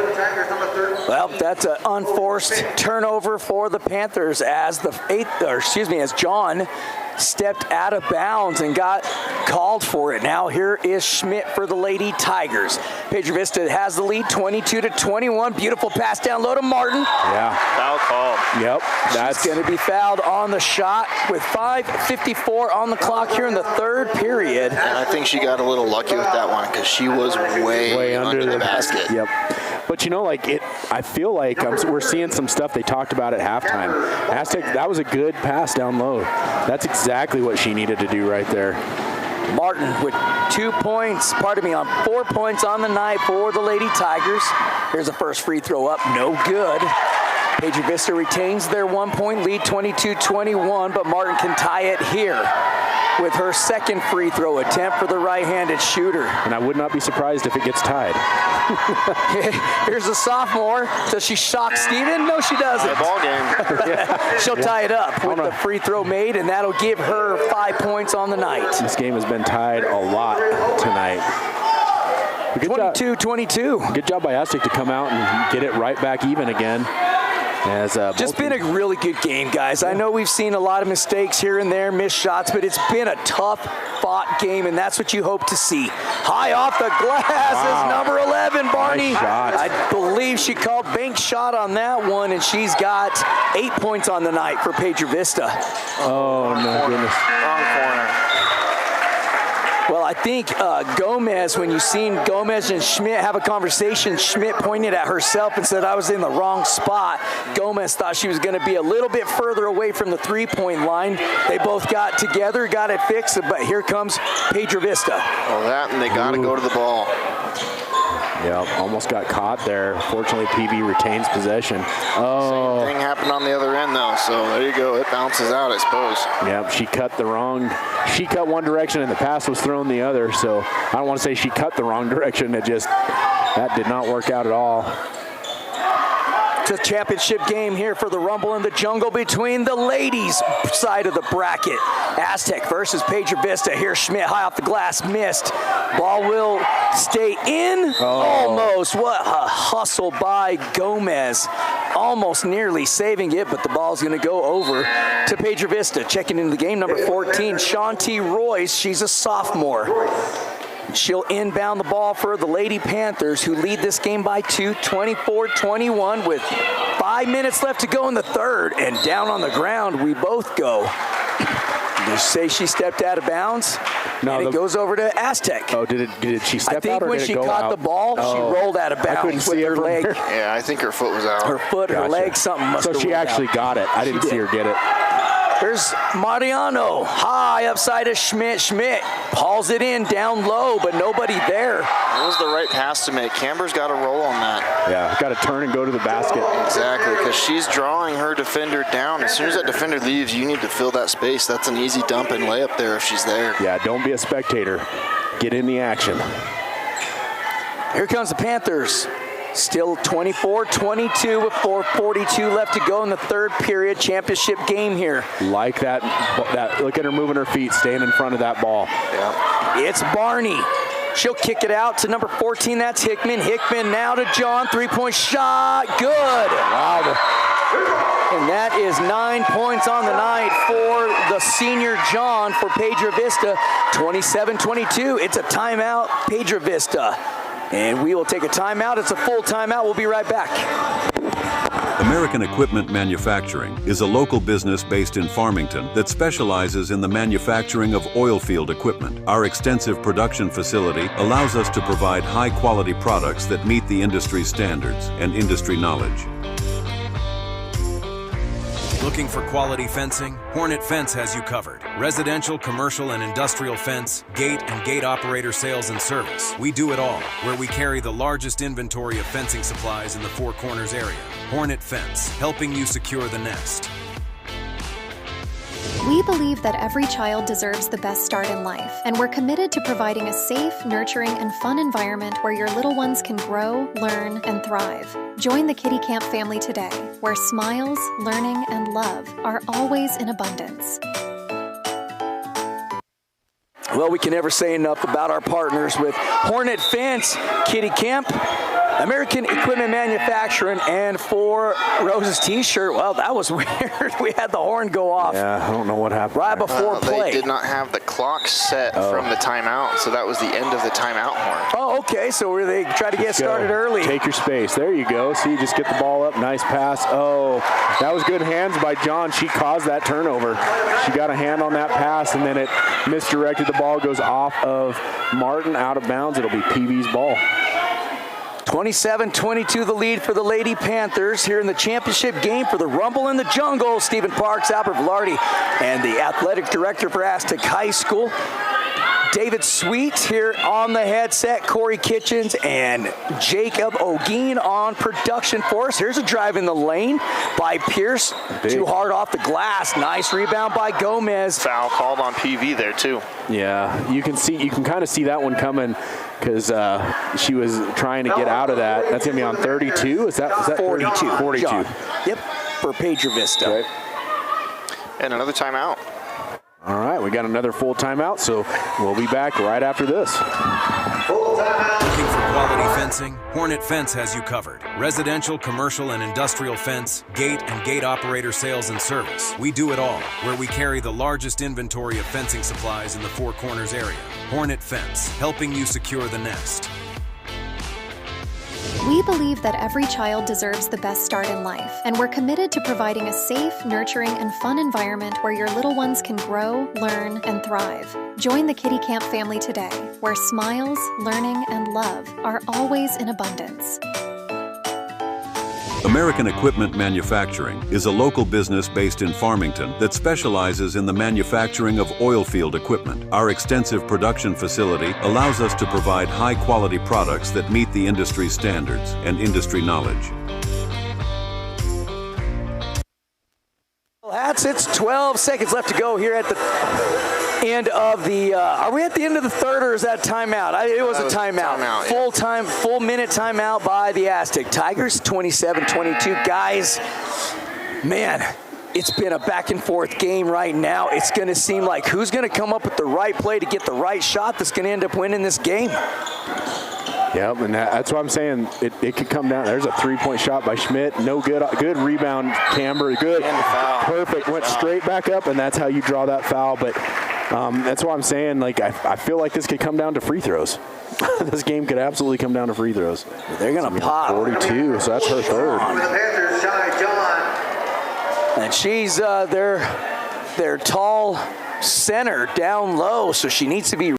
Well, that's an unforced turnover for the Panthers as as John stepped out of bounds and got called for it. Now here is Schmidt for the Lady Tigers. Piedra Vista has the lead, 22-21. Beautiful pass down low to Martin.
Yeah.
Foul call.
Yep.
That's going to be fouled on the shot with 5:54 on the clock here in the third period.
And I think she got a little lucky with that one because she was way under the basket.
Yep. But I feel like we're seeing some stuff they talked about at halftime. Aztec, that was a good pass down low. That's exactly what she needed to do right there.
Martin with 4 points on the night for the Lady Tigers. Here's the first free throw up, no good. Piedra Vista retains their 1-point lead, 22-21, but Martin can tie it here with her second free throw attempt for the right-handed shooter.
And I would not be surprised if it gets tied.
Here's a sophomore. Does she shock Steven? No, she doesn't.
Ball game.
She'll tie it up with the free throw made, and that'll give her 5 points on the night.
This game has been tied a lot tonight.
22-22.
Good job by Aztec to come out and get it right back even again.
Just been a really good game, guys. I know we've seen a lot of mistakes here and there, missed shots, but it's been a tough-fought game, and that's what you hope to see. High off the glass is number 11, Barney.
Nice shot.
I believe she called bank shot on that one, and she's got 8 points on the night for Piedra Vista.
Oh, no goodness.
Wrong corner.
Well, I think Gomez, when you seen Gomez and Schmidt have a conversation, Schmidt pointed at herself and said, I was in the wrong spot. Gomez thought she was going to be a little bit further away from the three-point line. They both got together, got it fixed, but here comes Piedra Vista.
Well, that, and they got to go to the ball.
Yeah, almost got caught there. Fortunately, PV retains possession. Oh.
Same thing happened on the other end, though, so there you go. It bounces out, I suppose.
Yep, she cut one direction and the pass was thrown the other, so I don't want to say she cut the wrong direction. That did not work out at all.
It's a championship game here for the Rumble in the Jungle between the ladies' side of the bracket. Aztec versus Piedra Vista. Here Schmidt high off the glass, missed. Ball will stay in. Almost. What a hustle by Gomez. Almost nearly saving it, but the ball's going to go over to Piedra Vista. Checking into the game, number 14, Shanti Royce. She's a sophomore. She'll inbound the ball for the Lady Panthers, who lead this game by 2, 24-21, with 5 minutes left to go in the third. And down on the ground, we both go. Did you say she stepped out of bounds?
No,
and it goes over to Aztec.
Oh, did she step out or did it go out?
I think when she caught the ball, she rolled out of bounds with her leg.
Yeah, I think her foot was out.
Her foot, her leg, something must have
So she actually got it. I didn't see her get it.
There's Mariano, high upside of Schmidt. Schmidt hauls it in down low, but nobody there.
That was the right pass to make. Camber's got to roll on that.
Yeah, got to turn and go to the basket.
Exactly, because she's drawing her defender down. As soon as that defender leaves, you need to fill that space. That's an easy dump and layup there if she's there.
Yeah, don't be a spectator. Get in the action.
Here comes the Panthers. Still 24-22 with 4:42 left to go in the third period. Championship game here.
Like that. Look at her moving her feet, staying in front of that ball.
Yeah.
It's Barney. She'll kick it out to number 14. That's Hickman. Hickman now to John. Three-point shot. Good.
Wow.
And that is 9 points on the night for the senior John for Piedra Vista. 27-22. It's a timeout, Piedra Vista. And we will take a timeout. It's a full timeout. We'll be right back.
American Equipment Manufacturing is a local business based in Farmington that specializes in the manufacturing of oil field equipment. Our extensive production facility allows us to provide high-quality products that meet the industry standards and industry knowledge.
Looking for quality fencing? Hornet Fence has you covered. Residential, commercial, and industrial fence, gate, and gate operator sales and service. We do it all, where we carry the largest inventory of fencing supplies in the Four Corners area. Hornet Fence, helping you secure the nest.
We believe that every child deserves the best start in life, and we're committed to providing a safe, nurturing, and fun environment where your little ones can grow, learn, and thrive. Join the Kitty Camp family today, where smiles, learning, and love are always in abundance.
Well, we can never say enough about our partners with Hornet Fence, Kitty Camp. American Equipment Manufacturing, and for Rose's t-shirt, well, that was weird. We had the horn go off.
Yeah, I don't know what happened.
Right before play.
They did not have the clock set from the timeout, so that was the end of the timeout horn.
Oh, okay, so they tried to get started early.
Take your space. There you go. See, just get the ball up. Nice pass. Oh, that was good hands by John. She caused that turnover. She got a hand on that pass, and then it misdirected. The ball goes off of Martin, out of bounds. It'll be PV's ball.
27-22 the lead for the Lady Panthers here in the championship game for the Rumble in the Jungle. Stephen Parks, Albert Velarde, and the athletic director for Aztec High School, David Sweet, here on the headset, Corey Kitchens, and Jacob Ogeen on production for us. Here's a drive in the lane by Pierce. Too hard off the glass. Nice rebound by Gomez.
Foul called on PV there, too.
Yeah, you can kind of see that one coming because she was trying to get out of that. That's going to be on 32? Is that
42.
42.
John. Yep, for Piedra Vista.
Right.
And another timeout.
All right, we got another full timeout, so we'll be back right after this.
Looking for quality fencing? Hornet Fence has you covered. Residential, commercial, and industrial fence, gate, and gate operator sales and service. We do it all, where we carry the largest inventory of fencing supplies in the Four Corners area. Hornet Fence, helping you secure the nest.
We believe that every child deserves the best start in life, and we're committed to providing a safe, nurturing, and fun environment where your little ones can grow, learn, and thrive. Join the Kitty Camp family today, where smiles, learning, and love are always in abundance.
American Equipment Manufacturing is a local business based in Farmington that specializes in the manufacturing of oil field equipment. Our extensive production facility allows us to provide high-quality products that meet the industry standards and industry knowledge.
It's 12 seconds left to go here at the end of the, are we at the end of the third, or is that timeout? It was a timeout.
Yeah.
Full minute timeout by the Aztec Tigers, 27-22. Guys, man, it's been a back and forth game right now. It's going to seem like who's going to come up with the right play to get the right shot that's going to end up winning this game.
Yep, and that's what I'm saying. It could come down. There's a three-point shot by Schmidt. No good. Good rebound, Camber. Good.
And the foul.
Perfect. Went straight back up, and that's how you draw that foul. But that's what I'm saying. Like I feel like this could come down to free throws. This game could absolutely come down to free throws.
They're going to pop.
42, so that's her third.
For the Panthers, Shy John.
And she's their tall center down low, so she needs to be